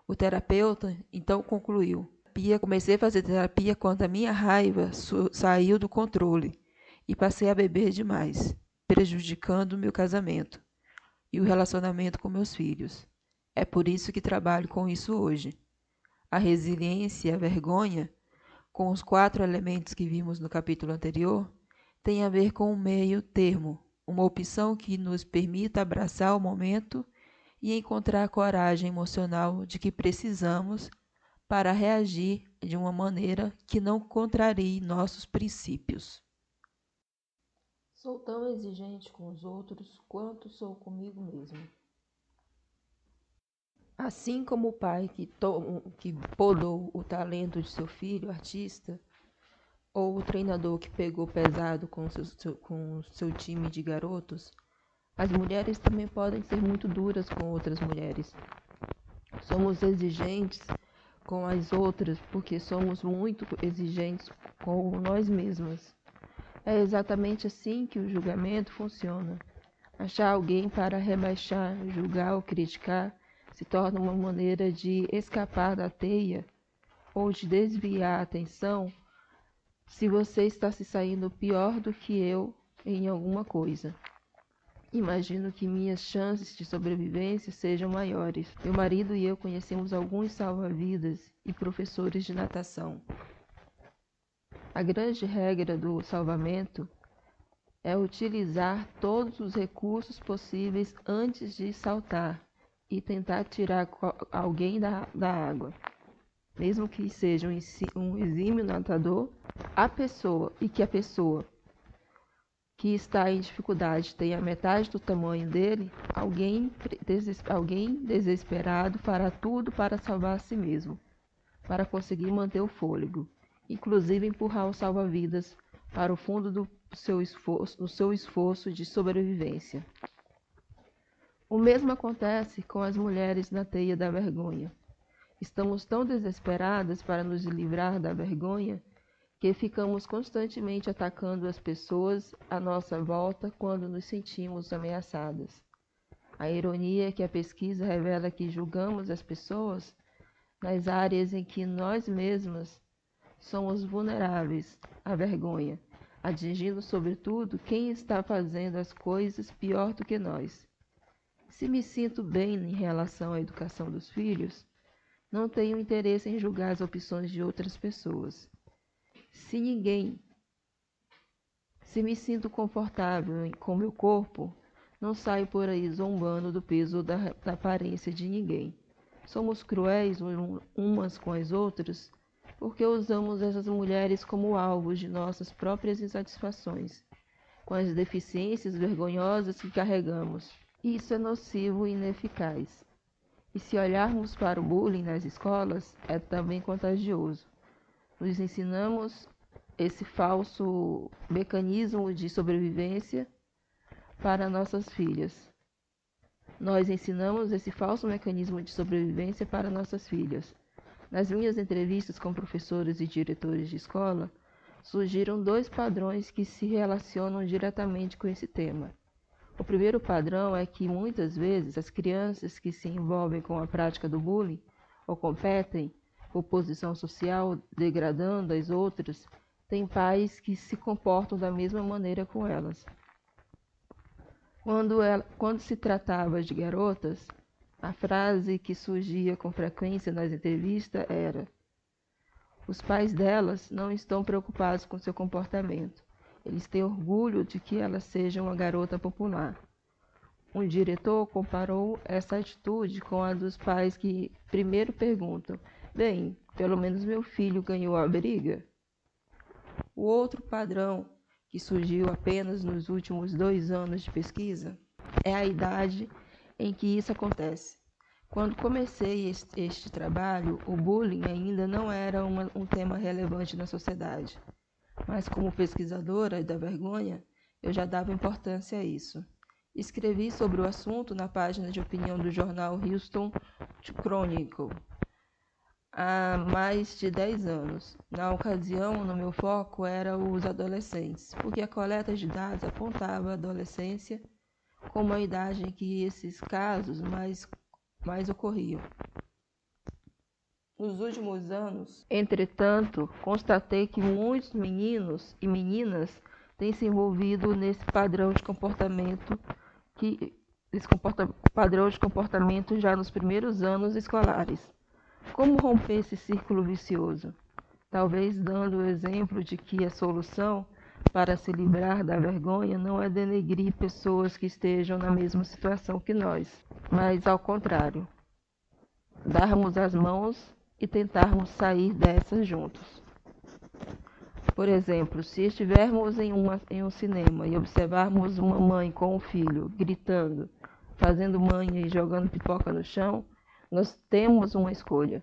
O terapeuta então concluiu: comecei a fazer terapia quando a minha raiva saiu do controle e passei a beber demais, prejudicando o meu casamento e o relacionamento com meus filhos. É por isso que trabalho com isso hoje. A resiliência e a vergonha, com os 4 elementos que vimos no capítulo anterior, tem a ver com um meio termo, uma opção que nos permita abraçar o momento e encontrar a coragem emocional de que precisamos para reagir de uma maneira que não contrarie nossos princípios. Sou tão exigente com os outros quanto sou comigo mesmo. Assim como o pai que podou o talento de seu filho, artista, ou o treinador que pegou pesado com seu time de garotos, as mulheres também podem ser muito duras com outras mulheres. Somos exigentes com as outras porque somos muito exigentes com nós mesmas. É exatamente assim que o julgamento funciona. Achar alguém para rebaixar, julgar ou criticar se torna uma maneira de escapar da teia ou de desviar a atenção se você está se saindo pior do que eu em alguma coisa. Imagino que minhas chances de sobrevivência sejam maiores. Meu marido e eu conhecemos alguns salva-vidas e professores de natação. A grande regra do salvamento é utilizar todos os recursos possíveis antes de saltar e tentar tirar alguém da água. Mesmo que seja um exímio nadador, a pessoa que está em dificuldade tenha metade do tamanho dele, alguém desesperado fará tudo para salvar a si mesmo, para conseguir manter o fôlego, inclusive empurrar o salva-vidas para o fundo do seu esforço de sobrevivência. O mesmo acontece com as mulheres na teia da vergonha. Estamos tão desesperadas para nos livrar da vergonha que ficamos constantemente atacando as pessoas à nossa volta quando nos sentimos ameaçadas. A ironia é que a pesquisa revela que julgamos as pessoas nas áreas em que nós mesmas somos vulneráveis à vergonha, atingindo sobretudo quem está fazendo as coisas pior do que nós. Se me sinto bem em relação à educação dos filhos, não tenho interesse em julgar as opções de outras pessoas. Se me sinto confortável com meu corpo, não saio por aí zombando do peso ou da aparência de ninguém. Somos cruéis umas com as outras porque usamos essas mulheres como alvos de nossas próprias insatisfações, com as deficiências vergonhosas que carregamos. Isso é nocivo e ineficaz. E se olharmos para o bullying nas escolas, é também contagioso. Nos ensinamos esse falso mecanismo de sobrevivência para nossas filhas. Nós ensinamos esse falso mecanismo de sobrevivência para nossas filhas. Nas minhas entrevistas com professores e diretores de escola, surgiram 2 padrões que se relacionam diretamente com esse tema. O primeiro padrão é que, muitas vezes, as crianças que se envolvem com a prática do bullying ou competem por posição social, degradando as outras, têm pais que se comportam da mesma maneira com elas. Quando se tratava de garotas, a frase que surgia com frequência nas entrevistas era: os pais delas não estão preocupados com seu comportamento. Eles têm orgulho de que ela seja uma garota popular. Um diretor comparou essa atitude com a dos pais que primeiro perguntam: bem, pelo menos meu filho ganhou a briga? O outro padrão, que surgiu apenas nos últimos 2 anos de pesquisa, é a idade em que isso acontece. Quando comecei este trabalho, o bullying ainda não era um tema relevante na sociedade. Mas como pesquisadora da vergonha, eu já dava importância a isso. Escrevi sobre o assunto na página de opinião do jornal Houston Chronicle há mais de 10 anos. Na ocasião, no meu foco era os adolescentes, porque a coleta de dados apontava a adolescência como a idade em que esses casos mais ocorriam. Nos últimos anos, entretanto, constatei que muitos meninos e meninas têm se envolvido nesse padrão de comportamento já nos primeiros anos escolares. Como romper esse círculo vicioso? Talvez dando o exemplo de que a solução para se livrar da vergonha não é denegrir pessoas que estejam na mesma situação que nós, mas ao contrário, darmos as mãos e tentarmos sair dessas juntos. Por exemplo, se estivermos em um cinema e observarmos uma mãe com um filho gritando, fazendo manha e jogando pipoca no chão, nós temos uma escolha.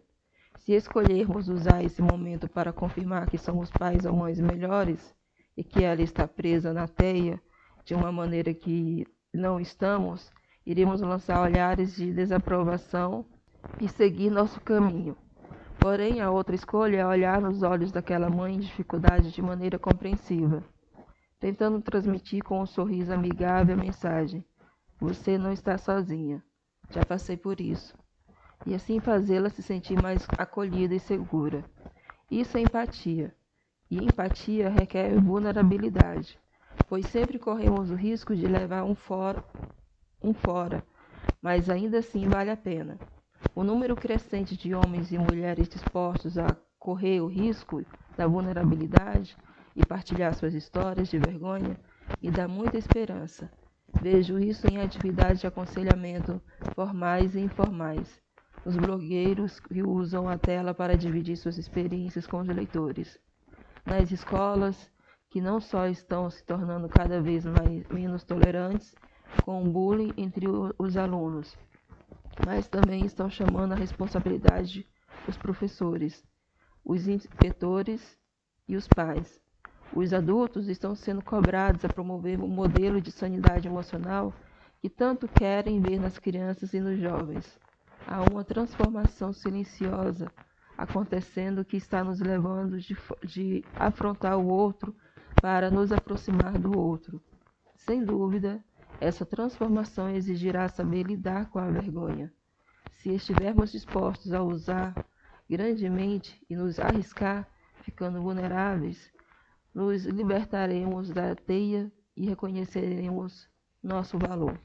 Se escolhermos usar esse momento para confirmar que somos pais ou mães melhores e que ela está presa na teia de uma maneira que não estamos, iremos lançar olhares de desaprovação e seguir nosso caminho. Porém, a outra escolha é olhar nos olhos daquela mãe em dificuldade de maneira compreensiva, tentando transmitir com um sorriso amigável a mensagem: Você não está sozinha. Já passei por isso. E assim fazê-la se sentir mais acolhida e segura. Isso é empatia. E empatia requer vulnerabilidade, pois sempre corremos o risco de levar um fora, mas ainda assim vale a pena. O número crescente de homens e mulheres dispostos a correr o risco da vulnerabilidade e partilhar suas histórias de vergonha me dá muita esperança. Vejo isso em atividades de aconselhamento formais e informais. Os blogueiros que usam a tela para dividir suas experiências com os leitores. Nas escolas, que não só estão se tornando cada vez menos tolerantes com o bullying entre os alunos, mas também estão chamando a responsabilidade os professores, os inspetores e os pais. Os adultos estão sendo cobrados a promover um modelo de sanidade emocional que tanto querem ver nas crianças e nos jovens. Há uma transformação silenciosa acontecendo que está nos levando de afrontar o outro para nos aproximar do outro. Sem dúvida, essa transformação exigirá saber lidar com a vergonha. Se estivermos dispostos a usar grandemente e nos arriscar, ficando vulneráveis, nos libertaremos da teia e reconheceremos nosso valor.